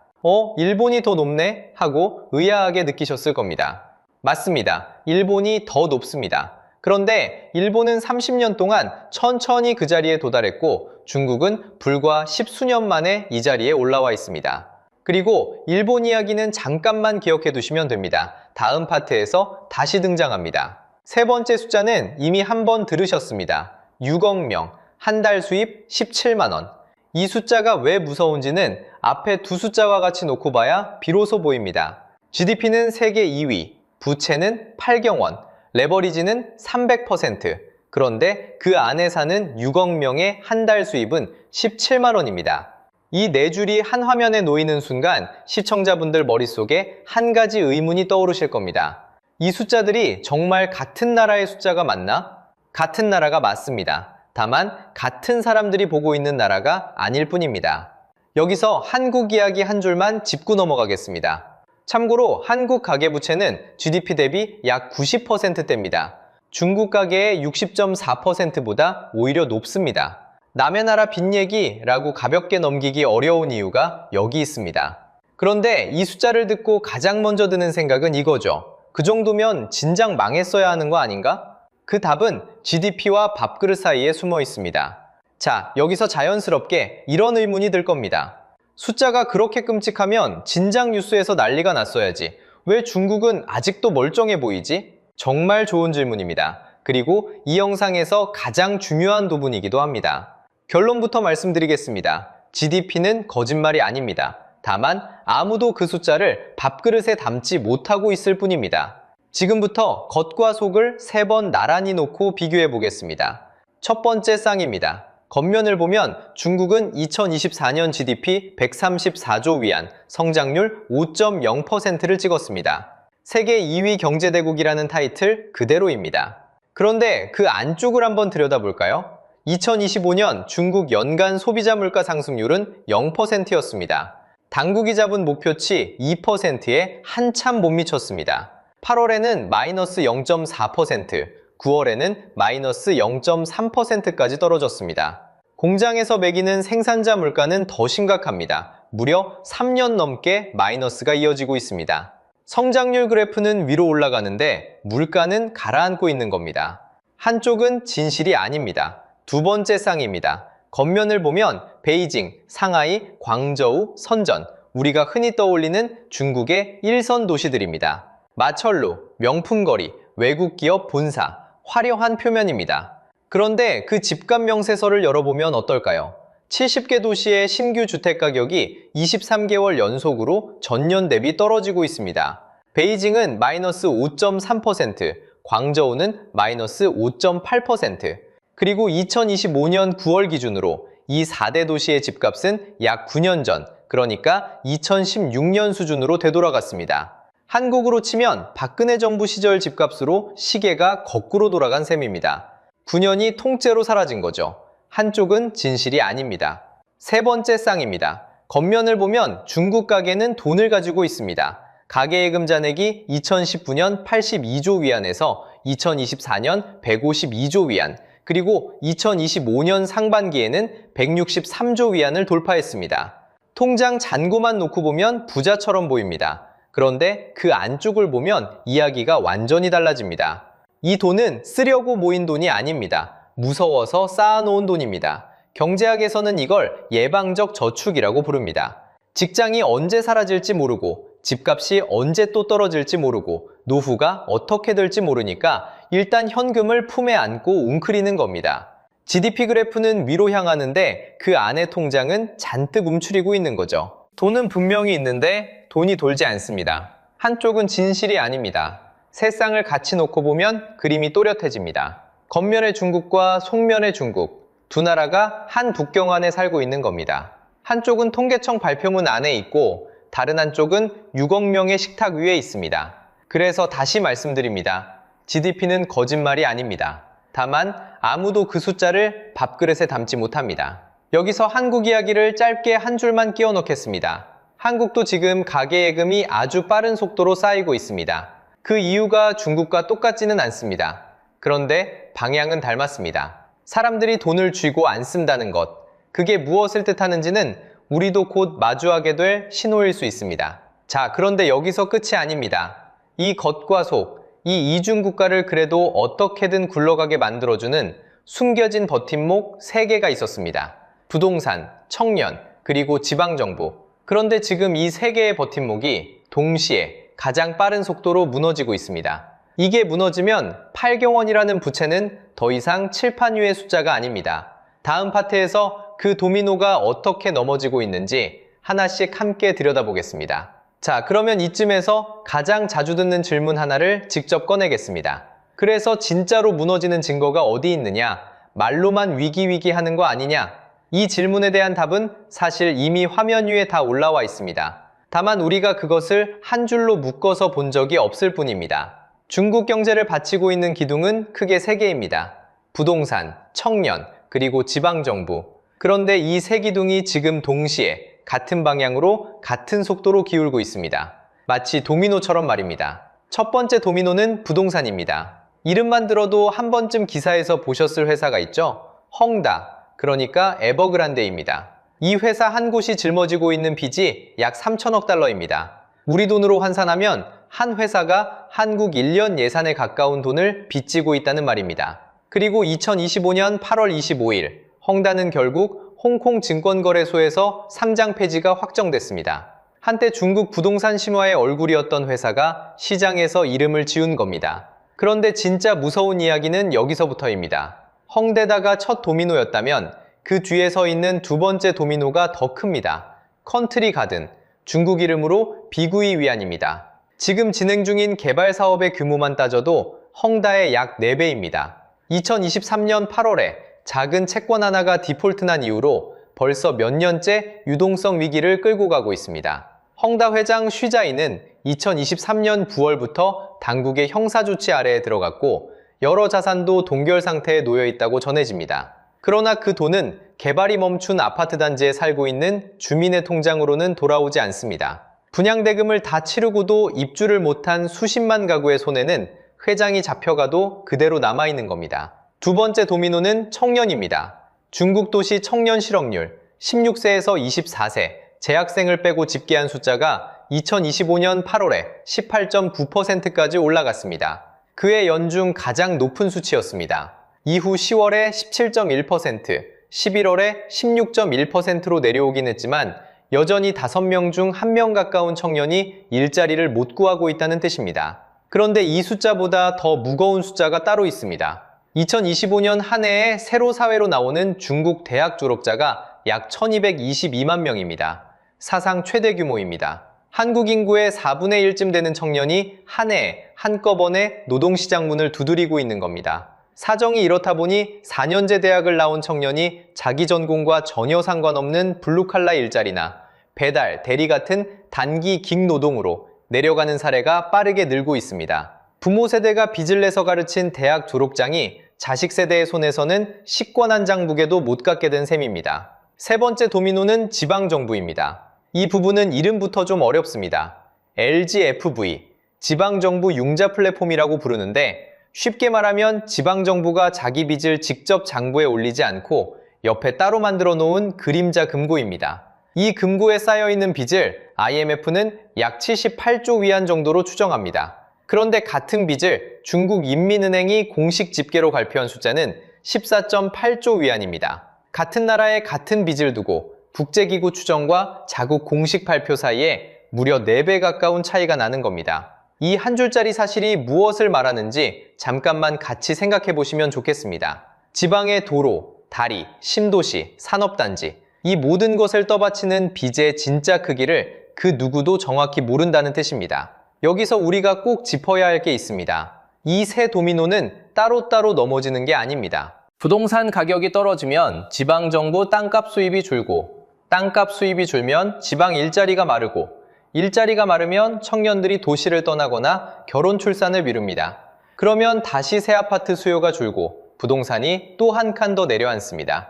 일본이 더 높네? 하고 의아하게 느끼셨을 겁니다. 맞습니다. 일본이 더 높습니다. 그런데 일본은 30년 동안 천천히 그 자리에 도달했고 중국은 불과 10수년 만에 이 자리에 올라와 있습니다. 그리고 일본 이야기는 잠깐만 기억해 두시면 됩니다. 다음 파트에서 다시 등장합니다. 세 번째 숫자는 이미 한번 들으셨습니다. 6억 명, 한 달 수입 17만 원. 이 숫자가 왜 무서운지는 앞에 두 숫자와 같이 놓고 봐야 비로소 보입니다. GDP는 세계 2위, 부채는 8경원, 레버리지는 300%. 그런데 그 안에 사는 6억 명의 한 달 수입은 17만 원입니다. 이 네 줄이 한 화면에 놓이는 순간 시청자분들 머릿속에 한 가지 의문이 떠오르실 겁니다. 이 숫자들이 정말 같은 나라의 숫자가 맞나? 같은 나라가 맞습니다. 다만 같은 사람들이 보고 있는 나라가 아닐 뿐입니다. 여기서 한국 이야기 한 줄만 짚고 넘어가겠습니다. 참고로 한국 가계부채는 GDP 대비 약 90%대입니다. 중국 가계의 60.4%보다 오히려 높습니다. 남의 나라 빚 얘기라고 가볍게 넘기기 어려운 이유가 여기 있습니다. 그런데 이 숫자를 듣고 가장 먼저 드는 생각은 이거죠. 그 정도면 진작 망했어야 하는 거 아닌가? 그 답은 GDP와 밥그릇 사이에 숨어 있습니다. 자, 여기서 자연스럽게 이런 의문이 들 겁니다. 숫자가 그렇게 끔찍하면 진작 뉴스에서 난리가 났어야지. 왜 중국은 아직도 멀쩡해 보이지? 정말 좋은 질문입니다. 그리고 이 영상에서 가장 중요한 부분이기도 합니다. 결론부터 말씀드리겠습니다. GDP는 거짓말이 아닙니다. 다만 아무도 그 숫자를 밥그릇에 담지 못하고 있을 뿐입니다. 지금부터 겉과 속을 3번 나란히 놓고 비교해 보겠습니다. 첫 번째 쌍입니다. 겉면을 보면 중국은 2024년 GDP 134조 위안, 성장률 5.0%를 찍었습니다. 세계 2위 경제대국이라는 타이틀 그대로입니다. 그런데 그 안쪽을 한번 들여다볼까요? 2025년 중국 연간 소비자 물가 상승률은 0%였습니다. 당국이 잡은 목표치 2%에 한참 못 미쳤습니다. 8월에는 마이너스 0.4%, 9월에는 마이너스 0.3%까지 떨어졌습니다. 공장에서 매기는 생산자 물가는 더 심각합니다. 무려 3년 넘게 마이너스가 이어지고 있습니다. 성장률 그래프는 위로 올라가는데 물가는 가라앉고 있는 겁니다. 한쪽은 진실이 아닙니다. 두 번째 쌍입니다. 겉면을 보면 베이징, 상하이, 광저우, 선전, 우리가 흔히 떠올리는 중국의 1선 도시들입니다. 마철로, 명품거리, 외국 기업 본사, 화려한 표면입니다. 그런데 그 집값 명세서를 열어보면 어떨까요? 70개 도시의 신규 주택 가격이 23개월 연속으로 전년 대비 떨어지고 있습니다. 베이징은 마이너스 5.3%, 광저우는 마이너스 5.8%, 그리고 2025년 9월 기준으로 이 4대 도시의 집값은 약 9년 전, 그러니까 2016년 수준으로 되돌아갔습니다. 한국으로 치면 박근혜 정부 시절 집값으로 시계가 거꾸로 돌아간 셈입니다. 9년이 통째로 사라진 거죠. 한쪽은 진실이 아닙니다. 세 번째 쌍입니다. 겉면을 보면 중국 가게는 돈을 가지고 있습니다. 가계예금 잔액이 2019년 82조 위안에서 2024년 152조 위안, 그리고 2025년 상반기에는 163조 위안을 돌파했습니다. 통장 잔고만 놓고 보면 부자처럼 보입니다. 그런데 그 안쪽을 보면 이야기가 완전히 달라집니다. 이 돈은 쓰려고 모인 돈이 아닙니다. 무서워서 쌓아놓은 돈입니다. 경제학에서는 이걸 예방적 저축이라고 부릅니다. 직장이 언제 사라질지 모르고 집값이 언제 또 떨어질지 모르고 노후가 어떻게 될지 모르니까 일단 현금을 품에 안고 웅크리는 겁니다. GDP 그래프는 위로 향하는데 그 안의 통장은 잔뜩 움츠리고 있는 거죠. 돈은 분명히 있는데 돈이 돌지 않습니다. 한쪽은 진실이 아닙니다. 세 쌍을 같이 놓고 보면 그림이 또렷해집니다. 겉면의 중국과 속면의 중국, 두 나라가 한 국경 안에 살고 있는 겁니다. 한쪽은 통계청 발표문 안에 있고 다른 한쪽은 6억 명의 식탁 위에 있습니다. 그래서 다시 말씀드립니다. GDP는 거짓말이 아닙니다. 다만 아무도 그 숫자를 밥그릇에 담지 못합니다. 여기서 한국 이야기를 짧게 한 줄만 끼워 넣겠습니다. 한국도 지금 가계예금이 아주 빠른 속도로 쌓이고 있습니다. 그 이유가 중국과 똑같지는 않습니다. 그런데 방향은 닮았습니다. 사람들이 돈을 쥐고 안 쓴다는 것, 그게 무엇을 뜻하는지는 우리도 곧 마주하게 될 신호일 수 있습니다. 자, 그런데 여기서 끝이 아닙니다. 이 겉과 속, 이 이중 국가를 그래도 어떻게든 굴러가게 만들어주는 숨겨진 버팀목 3개가 있었습니다. 부동산, 청년, 그리고 지방정부. 그런데 지금 이 3개의 버팀목이 동시에 가장 빠른 속도로 무너지고 있습니다. 이게 무너지면 8경원이라는 부채는 더 이상 칠판 위의 숫자가 아닙니다. 다음 파트에서 그 도미노가 어떻게 넘어지고 있는지 하나씩 함께 들여다보겠습니다. 자, 그러면 이쯤에서 가장 자주 듣는 질문 하나를 직접 꺼내겠습니다. 그래서 진짜로 무너지는 증거가 어디 있느냐? 말로만 위기 하는 거 아니냐? 이 질문에 대한 답은 사실 이미 화면 위에 다 올라와 있습니다. 다만 우리가 그것을 한 줄로 묶어서 본 적이 없을 뿐입니다. 중국 경제를 받치고 있는 기둥은 크게 3개입니다. 부동산, 청년, 그리고 지방정부. 그런데 이 3기둥이 지금 동시에 같은 방향으로 같은 속도로 기울고 있습니다. 마치 도미노처럼 말입니다. 첫 번째 도미노는 부동산입니다. 이름만 들어도 한 번쯤 기사에서 보셨을 회사가 있죠? 헝다, 그러니까 에버그란데입니다. 이 회사 한 곳이 짊어지고 있는 빚이 약 3천억 달러입니다. 우리 돈으로 환산하면 한 회사가 한국 1년 예산에 가까운 돈을 빚지고 있다는 말입니다. 그리고 2025년 8월 25일 헝다는 결국 홍콩 증권거래소에서 상장 폐지가 확정됐습니다. 한때 중국 부동산 신화의 얼굴이었던 회사가 시장에서 이름을 지운 겁니다. 그런데 진짜 무서운 이야기는 여기서부터입니다. 헝대다가 첫 도미노였다면 그 뒤에 서 있는 두 번째 도미노가 더 큽니다. 컨트리 가든, 중국 이름으로 비구이 위안입니다. 지금 진행 중인 개발 사업의 규모만 따져도 헝다의 약 4배입니다. 2023년 8월에 작은 채권 하나가 디폴트 난 이후로 벌써 몇 년째 유동성 위기를 끌고 가고 있습니다. 헝다 회장 쉬자이는 2023년 9월부터 당국의 형사조치 아래에 들어갔고 여러 자산도 동결 상태에 놓여 있다고 전해집니다. 그러나 그 돈은 개발이 멈춘 아파트 단지에 살고 있는 주민의 통장으로는 돌아오지 않습니다. 분양대금을 다 치르고도 입주를 못한 수십만 가구의 손에는 회장이 잡혀가도 그대로 남아있는 겁니다. 두 번째 도미노는 청년입니다. 중국 도시 청년 실업률 16세에서 24세, 재학생을 빼고 집계한 숫자가 2025년 8월에 18.9%까지 올라갔습니다. 그해 연중 가장 높은 수치였습니다. 이후 10월에 17.1%, 11월에 16.1%로 내려오긴 했지만 여전히 5명 중 1명 가까운 청년이 일자리를 못 구하고 있다는 뜻입니다. 그런데 이 숫자보다 더 무거운 숫자가 따로 있습니다. 2025년 한 해에 세로 사회로 나오는 중국 대학 졸업자가 약 1222만 명입니다. 사상 최대 규모입니다. 한국 인구의 4분의 1쯤 되는 청년이 한 해에 한꺼번에 노동시장 문을 두드리고 있는 겁니다. 사정이 이렇다 보니 4년제 대학을 나온 청년이 자기 전공과 전혀 상관없는 블루칼라 일자리나 배달, 대리 같은 단기 깅노동으로 내려가는 사례가 빠르게 늘고 있습니다. 부모 세대가 빚을 내서 가르친 대학 졸업장이 자식 세대의 손에서는 식권 한 장 무게도 못 갖게 된 셈입니다. 세 번째 도미노는 지방정부입니다. 이 부분은 이름부터 좀 어렵습니다. LGFV, 지방정부 융자 플랫폼이라고 부르는데 쉽게 말하면 지방정부가 자기 빚을 직접 장부에 올리지 않고 옆에 따로 만들어 놓은 그림자 금고입니다. 이 금고에 쌓여있는 빚을 IMF는 약 78조 위안 정도로 추정합니다. 그런데 같은 빚을 중국 인민은행이 공식 집계로 발표한 숫자는 14.8조 위안입니다. 같은 나라에 같은 빚을 두고 국제기구 추정과 자국 공식 발표 사이에 무려 4배 가까운 차이가 나는 겁니다. 이 한 줄짜리 사실이 무엇을 말하는지 잠깐만 같이 생각해 보시면 좋겠습니다. 지방의 도로, 다리, 신도시, 산업단지 이 모든 것을 떠받치는 빚의 진짜 크기를 그 누구도 정확히 모른다는 뜻입니다. 여기서 우리가 꼭 짚어야 할 게 있습니다. 이 세 도미노는 따로따로 넘어지는 게 아닙니다. 부동산 가격이 떨어지면 지방정부 땅값 수입이 줄고 땅값 수입이 줄면 지방 일자리가 마르고 일자리가 마르면 청년들이 도시를 떠나거나 결혼 출산을 미룹니다. 그러면 다시 새 아파트 수요가 줄고 부동산이 또 한 칸 더 내려앉습니다.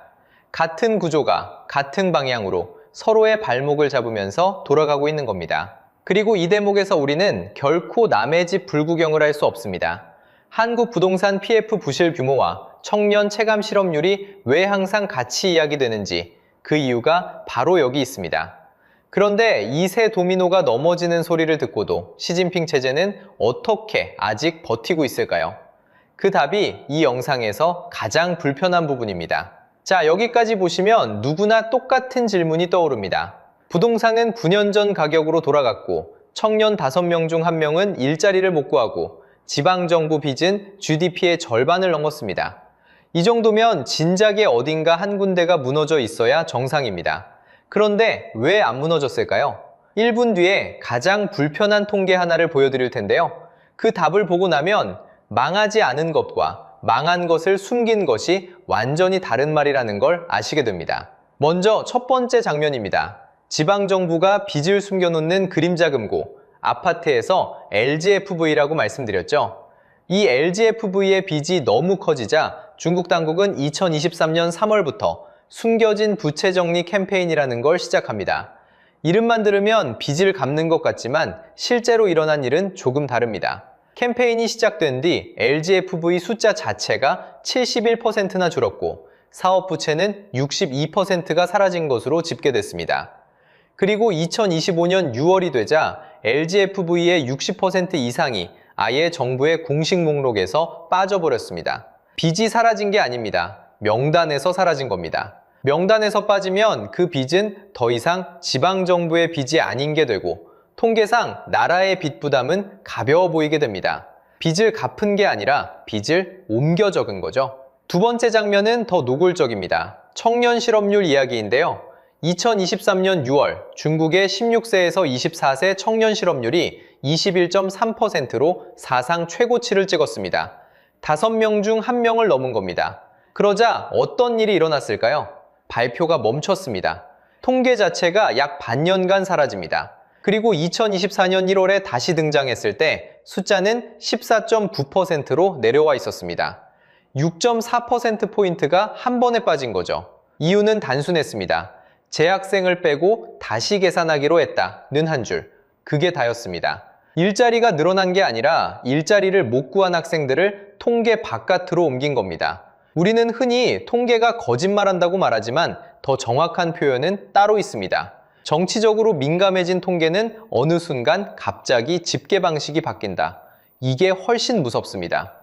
같은 구조가 같은 방향으로 서로의 발목을 잡으면서 돌아가고 있는 겁니다. 그리고 이 대목에서 우리는 결코 남의 집 불구경을 할 수 없습니다. 한국 부동산 PF 부실 규모와 청년 체감 실업률이 왜 항상 같이 이야기되는지 그 이유가 바로 여기 있습니다. 그런데 이 세 도미노가 넘어지는 소리를 듣고도 시진핑 체제는 어떻게 아직 버티고 있을까요? 그 답이 이 영상에서 가장 불편한 부분입니다. 자, 여기까지 보시면 누구나 똑같은 질문이 떠오릅니다. 부동산은 9년 전 가격으로 돌아갔고 청년 5명 중 1명은 일자리를 못 구하고 지방정부 빚은 GDP의 절반을 넘었습니다. 이 정도면 진작에 어딘가 한 군데가 무너져 있어야 정상입니다. 그런데 왜 안 무너졌을까요? 1분 뒤에 가장 불편한 통계 하나를 보여드릴 텐데요. 그 답을 보고 나면 망하지 않은 것과 망한 것을 숨긴 것이 완전히 다른 말이라는 걸 아시게 됩니다. 먼저 첫 번째 장면입니다. 지방정부가 빚을 숨겨놓는 그림자 금고, 아파트에서 LGFV라고 말씀드렸죠. 이 LGFV의 빚이 너무 커지자 중국 당국은 2023년 3월부터 숨겨진 부채 정리 캠페인이라는 걸 시작합니다. 이름만 들으면 빚을 갚는 것 같지만 실제로 일어난 일은 조금 다릅니다. 캠페인이 시작된 뒤 LGFV 숫자 자체가 71%나 줄었고 사업 부채는 62%가 사라진 것으로 집계됐습니다. 그리고 2025년 6월이 되자 LGFV의 60% 이상이 아예 정부의 공식 목록에서 빠져버렸습니다. 빚이 사라진 게 아닙니다. 명단에서 사라진 겁니다. 명단에서 빠지면 그 빚은 더 이상 지방정부의 빚이 아닌 게 되고 통계상 나라의 빚 부담은 가벼워 보이게 됩니다. 빚을 갚은 게 아니라 빚을 옮겨 적은 거죠. 두 번째 장면은 더 노골적입니다. 청년 실업률 이야기인데요. 2023년 6월 중국의 16세에서 24세 청년 실업률이 21.3%로 사상 최고치를 찍었습니다. 5명 중 1명을 넘은 겁니다. 그러자 어떤 일이 일어났을까요? 발표가 멈췄습니다. 통계 자체가 약 반년간 사라집니다. 그리고 2024년 1월에 다시 등장했을 때 숫자는 14.9%로 내려와 있었습니다. 6.4%포인트가 한 번에 빠진 거죠. 이유는 단순했습니다. 재학생을 빼고 다시 계산하기로 했다는 한 줄. 그게 다였습니다. 일자리가 늘어난 게 아니라 일자리를 못 구한 학생들을 통계 바깥으로 옮긴 겁니다. 우리는 흔히 통계가 거짓말한다고 말하지만 더 정확한 표현은 따로 있습니다. 정치적으로 민감해진 통계는 어느 순간 갑자기 집계 방식이 바뀐다. 이게 훨씬 무섭습니다.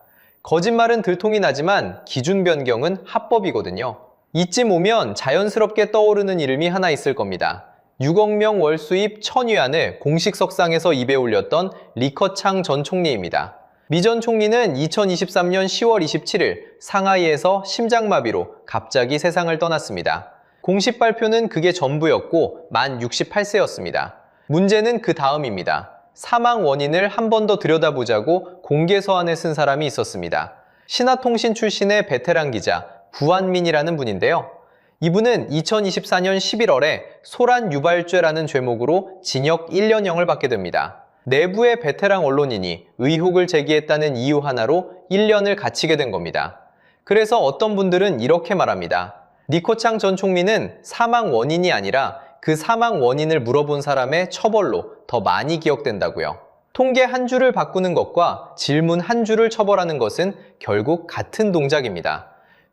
거짓말은 들통이 나지만 기준 변경은 합법이거든요. 이쯤 오면 자연스럽게 떠오르는 이름이 하나 있을 겁니다. 6억 명 월 수입 1000위안을 공식 석상에서 입에 올렸던 리커창 전 총리입니다. 미 전 총리는 2023년 10월 27일 상하이에서 심장마비로 갑자기 세상을 떠났습니다. 공식 발표는 그게 전부였고 만 68세였습니다. 문제는 그 다음입니다. 사망 원인을 한 번 더 들여다보자고 공개 서한을 쓴 사람이 있었습니다. 신화통신 출신의 베테랑 기자 구한민이라는 분인데요. 이분은 2024년 11월에 소란 유발죄라는 죄목으로 징역 1년형을 받게 됩니다. 내부의 베테랑 언론인이 의혹을 제기했다는 이유 하나로 1년을 갇히게 된 겁니다. 그래서 어떤 분들은 이렇게 말합니다. 리커창 전 총리는 사망 원인이 아니라 그 사망 원인을 물어본 사람의 처벌로 더 많이 기억된다고요. 통계 한 줄을 바꾸는 것과 질문 한 줄을 처벌하는 것은 결국 같은 동작입니다.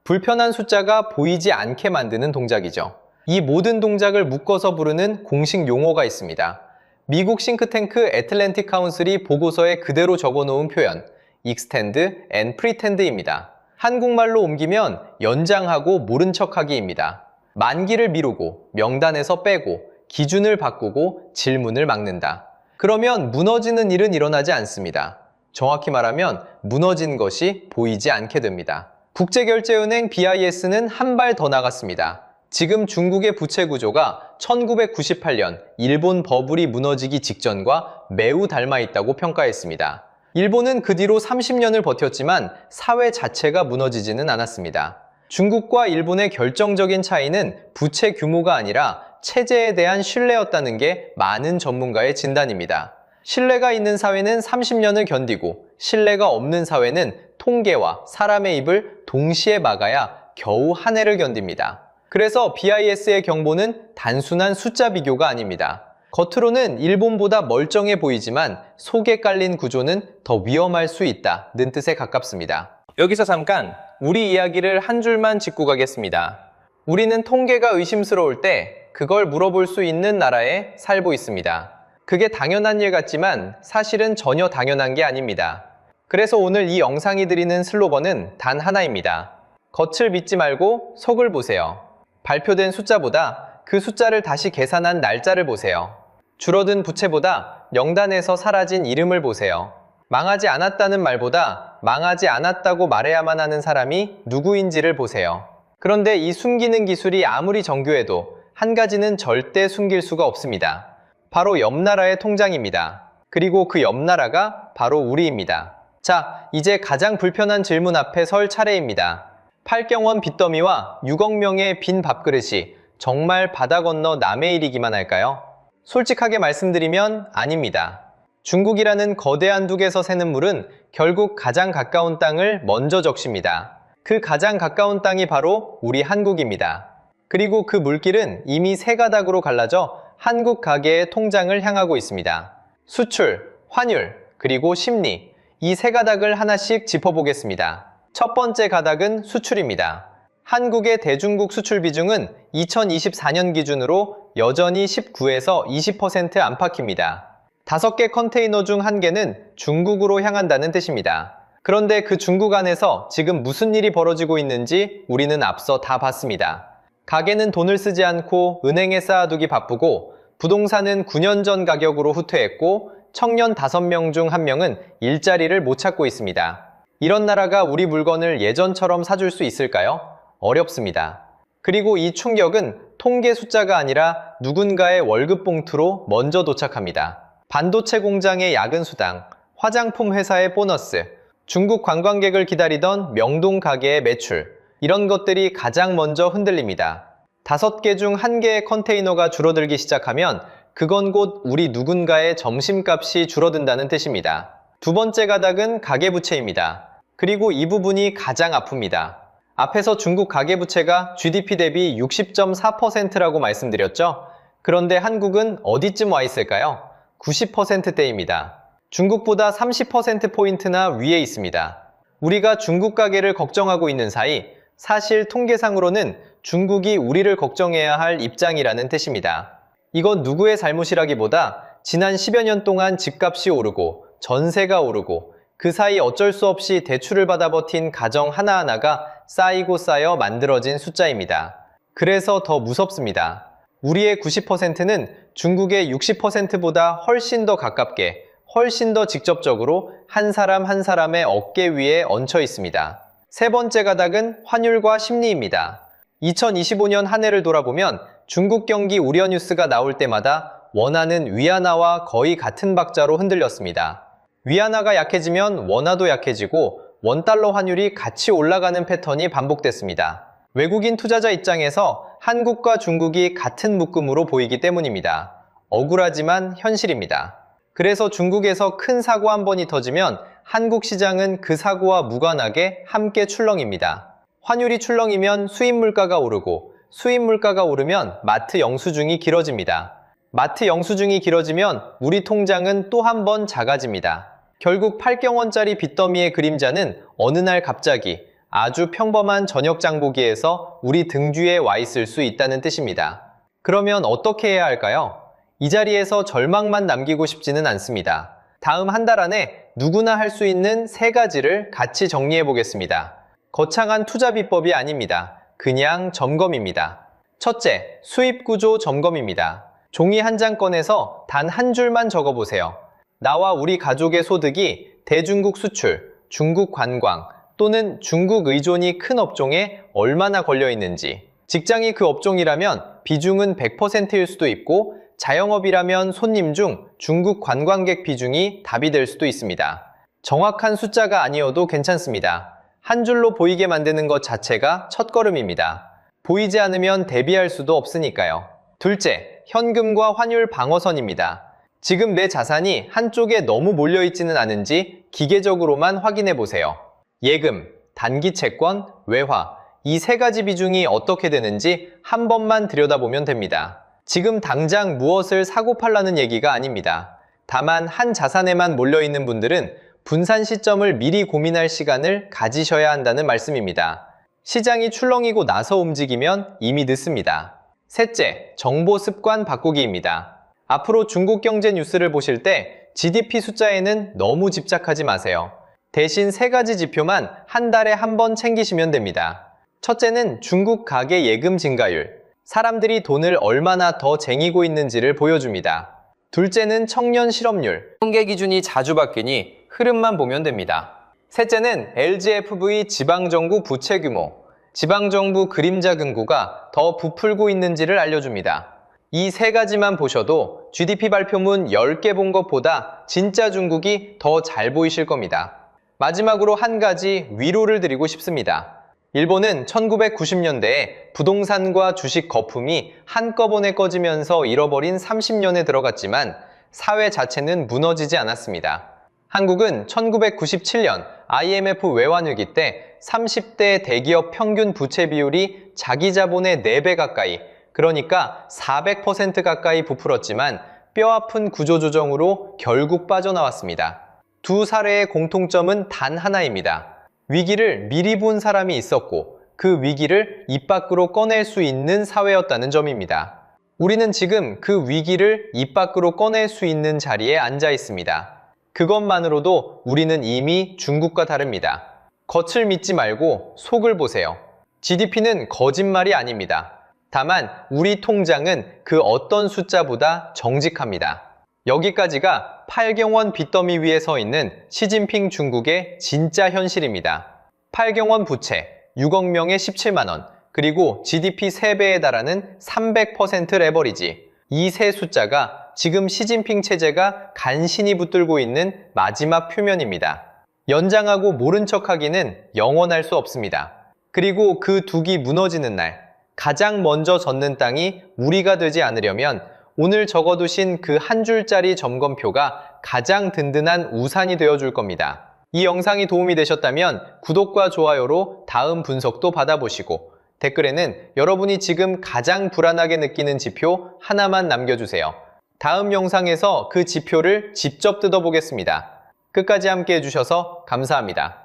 불편한 숫자가 보이지 않게 만드는 동작이죠. 이 모든 동작을 묶어서 부르는 공식 용어가 있습니다. 미국 싱크탱크 애틀랜틱 카운슬이 보고서에 그대로 적어놓은 표현, extend and pretend입니다. 한국말로 옮기면 연장하고 모른 척하기입니다. 만기를 미루고 명단에서 빼고 기준을 바꾸고 질문을 막는다. 그러면 무너지는 일은 일어나지 않습니다. 정확히 말하면 무너진 것이 보이지 않게 됩니다. 국제결제은행 BIS는 한 발 더 나갔습니다. 지금 중국의 부채 구조가 1998년 일본 버블이 무너지기 직전과 매우 닮아 있다고 평가했습니다. 일본은 그 뒤로 30년을 버텼지만 사회 자체가 무너지지는 않았습니다. 중국과 일본의 결정적인 차이는 부채 규모가 아니라 체제에 대한 신뢰였다는 게 많은 전문가의 진단입니다. 신뢰가 있는 사회는 30년을 견디고 신뢰가 없는 사회는 통계와 사람의 입을 동시에 막아야 겨우 한 해를 견딥니다. 그래서 BIS의 경보는 단순한 숫자 비교가 아닙니다. 겉으로는 일본보다 멀쩡해 보이지만 속에 깔린 구조는 더 위험할 수 있다는 뜻에 가깝습니다. 여기서 잠깐 우리 이야기를 한 줄만 짚고 가겠습니다. 우리는 통계가 의심스러울 때 그걸 물어볼 수 있는 나라에 살고 있습니다. 그게 당연한 일 같지만 사실은 전혀 당연한 게 아닙니다. 그래서 오늘 이 영상이 드리는 슬로건은 단 하나입니다. 겉을 믿지 말고 속을 보세요. 발표된 숫자보다 그 숫자를 다시 계산한 날짜를 보세요. 줄어든 부채보다 명단에서 사라진 이름을 보세요. 망하지 않았다는 말보다 망하지 않았다고 말해야만 하는 사람이 누구인지를 보세요. 그런데 이 숨기는 기술이 아무리 정교해도 한 가지는 절대 숨길 수가 없습니다. 바로 옆 나라의 통장입니다. 그리고 그 옆 나라가 바로 우리입니다. 자, 이제 가장 불편한 질문 앞에 설 차례입니다. 8경원 빚더미와 6억 명의 빈 밥그릇이 정말 바다 건너 남의 일이기만 할까요? 솔직하게 말씀드리면 아닙니다. 중국이라는 거대한 둑에서 새는 물은 결국 가장 가까운 땅을 먼저 적십니다. 그 가장 가까운 땅이 바로 우리 한국입니다. 그리고 그 물길은 이미 세 가닥으로 갈라져 한국 가계의 통장을 향하고 있습니다. 수출, 환율, 그리고 심리, 이 세 가닥을 하나씩 짚어보겠습니다. 첫 번째 가닥은 수출입니다. 한국의 대중국 수출 비중은 2024년 기준으로 여전히 19에서 20% 안팎입니다. 5개 컨테이너 중 1개는 중국으로 향한다는 뜻입니다. 그런데 그 중국 안에서 지금 무슨 일이 벌어지고 있는지 우리는 앞서 다 봤습니다. 가게는 돈을 쓰지 않고 은행에 쌓아두기 바쁘고 부동산은 9년 전 가격으로 후퇴했고 청년 5명 중 1명은 일자리를 못 찾고 있습니다. 이런 나라가 우리 물건을 예전처럼 사줄 수 있을까요? 어렵습니다. 그리고 이 충격은 통계 숫자가 아니라 누군가의 월급 봉투로 먼저 도착합니다. 반도체 공장의 야근 수당, 화장품 회사의 보너스, 중국 관광객을 기다리던 명동 가게의 매출, 이런 것들이 가장 먼저 흔들립니다. 5개 중 1개의 컨테이너가 줄어들기 시작하면 그건 곧 우리 누군가의 점심값이 줄어든다는 뜻입니다. 두 번째 가닥은 가계부채입니다. 그리고 이 부분이 가장 아픕니다. 앞에서 중국 가계부채가 GDP 대비 60.4%라고 말씀드렸죠? 그런데 한국은 어디쯤 와 있을까요? 90%대입니다. 중국보다 30%포인트나 위에 있습니다. 우리가 중국 가계를 걱정하고 있는 사이 사실 통계상으로는 중국이 우리를 걱정해야 할 입장이라는 뜻입니다. 이건 누구의 잘못이라기보다 지난 10여 년 동안 집값이 오르고 전세가 오르고 그 사이 어쩔 수 없이 대출을 받아 버틴 가정 하나하나가 쌓이고 쌓여 만들어진 숫자입니다. 그래서 더 무섭습니다. 우리의 90%는 중국의 60%보다 훨씬 더 가깝게 훨씬 더 직접적으로 한 사람 한 사람의 어깨 위에 얹혀 있습니다. 세 번째 가닥은 환율과 심리입니다. 2025년 한 해를 돌아보면 중국 경기 우려 뉴스가 나올 때마다 원화는 위안화와 거의 같은 박자로 흔들렸습니다. 위안화가 약해지면 원화도 약해지고 원달러 환율이 같이 올라가는 패턴이 반복됐습니다. 외국인 투자자 입장에서 한국과 중국이 같은 묶음으로 보이기 때문입니다. 억울하지만 현실입니다. 그래서 중국에서 큰 사고 한 번이 터지면 한국 시장은 그 사고와 무관하게 함께 출렁입니다. 환율이 출렁이면 수입 물가가 오르고 수입 물가가 오르면 마트 영수증이 길어집니다. 마트 영수증이 길어지면 우리 통장은 또 한 번 작아집니다. 결국 8경원짜리 빚더미의 그림자는 어느 날 갑자기 아주 평범한 저녁 장보기에서 우리 등 뒤에 와 있을 수 있다는 뜻입니다. 그러면 어떻게 해야 할까요? 이 자리에서 절망만 남기고 싶지는 않습니다. 다음 한 달 안에 누구나 할 수 있는 3가지를 같이 정리해 보겠습니다. 거창한 투자 비법이 아닙니다. 그냥 점검입니다. 첫째, 수입 구조 점검입니다. 종이 한 장 꺼내서 단 한 줄만 적어보세요. 나와 우리 가족의 소득이 대중국 수출, 중국 관광 또는 중국 의존이 큰 업종에 얼마나 걸려 있는지, 직장이 그 업종이라면 비중은 100%일 수도 있고 자영업이라면 손님 중 중국 관광객 비중이 답이 될 수도 있습니다. 정확한 숫자가 아니어도 괜찮습니다. 한 줄로 보이게 만드는 것 자체가 첫걸음입니다. 보이지 않으면 대비할 수도 없으니까요. 둘째, 현금과 환율 방어선입니다. 지금 내 자산이 한쪽에 너무 몰려있지는 않은지 기계적으로만 확인해 보세요. 예금, 단기 채권, 외화, 이 3가지 비중이 어떻게 되는지 한 번만 들여다보면 됩니다. 지금 당장 무엇을 사고 팔라는 얘기가 아닙니다. 다만 한 자산에만 몰려있는 분들은 분산 시점을 미리 고민할 시간을 가지셔야 한다는 말씀입니다. 시장이 출렁이고 나서 움직이면 이미 늦습니다. 셋째, 정보 습관 바꾸기입니다. 앞으로 중국 경제 뉴스를 보실 때 GDP 숫자에는 너무 집착하지 마세요. 대신 3가지 지표만 한 달에 한 번 챙기시면 됩니다. 첫째는 중국 가계 예금 증가율. 사람들이 돈을 얼마나 더 쟁이고 있는지를 보여줍니다. 둘째는 청년 실업률. 통계 기준이 자주 바뀌니 흐름만 보면 됩니다. 셋째는 LGFV 지방정부 부채 규모. 지방정부 그림자 금고가 더 부풀고 있는지를 알려줍니다. 이 3가지만 보셔도 GDP 발표문 10개 본 것보다 진짜 중국이 더 잘 보이실 겁니다. 마지막으로 한 가지 위로를 드리고 싶습니다. 일본은 1990년대에 부동산과 주식 거품이 한꺼번에 꺼지면서 잃어버린 30년에 들어갔지만 사회 자체는 무너지지 않았습니다. 한국은 1997년 IMF 외환위기 때 30대 대기업 평균 부채 비율이 자기 자본의 4배 가까이, 그러니까 400% 가까이 부풀었지만 뼈아픈 구조조정으로 결국 빠져나왔습니다. 두 사례의 공통점은 단 하나입니다. 위기를 미리 본 사람이 있었고 그 위기를 입 밖으로 꺼낼 수 있는 사회였다는 점입니다. 우리는 지금 그 위기를 입 밖으로 꺼낼 수 있는 자리에 앉아 있습니다. 그것만으로도 우리는 이미 중국과 다릅니다. 겉을 믿지 말고 속을 보세요. GDP는 거짓말이 아닙니다. 다만 우리 통장은 그 어떤 숫자보다 정직합니다. 여기까지가 8경원 빚더미 위에 서 있는 시진핑 중국의 진짜 현실입니다. 8경원 부채, 6억 명에 17만 원, 그리고 GDP 3배에 달하는 300% 레버리지. 이 세 숫자가 지금 시진핑 체제가 간신히 붙들고 있는 마지막 표면입니다. 연장하고 모른 척하기는 영원할 수 없습니다. 그리고 그 둑이 무너지는 날, 가장 먼저 젖는 땅이 우리가 되지 않으려면 오늘 적어두신 그 한 줄짜리 점검표가 가장 든든한 우산이 되어줄 겁니다. 이 영상이 도움이 되셨다면 구독과 좋아요로 다음 분석도 받아보시고 댓글에는 여러분이 지금 가장 불안하게 느끼는 지표 하나만 남겨주세요. 다음 영상에서 그 지표를 직접 뜯어보겠습니다. 끝까지 함께 해주셔서 감사합니다.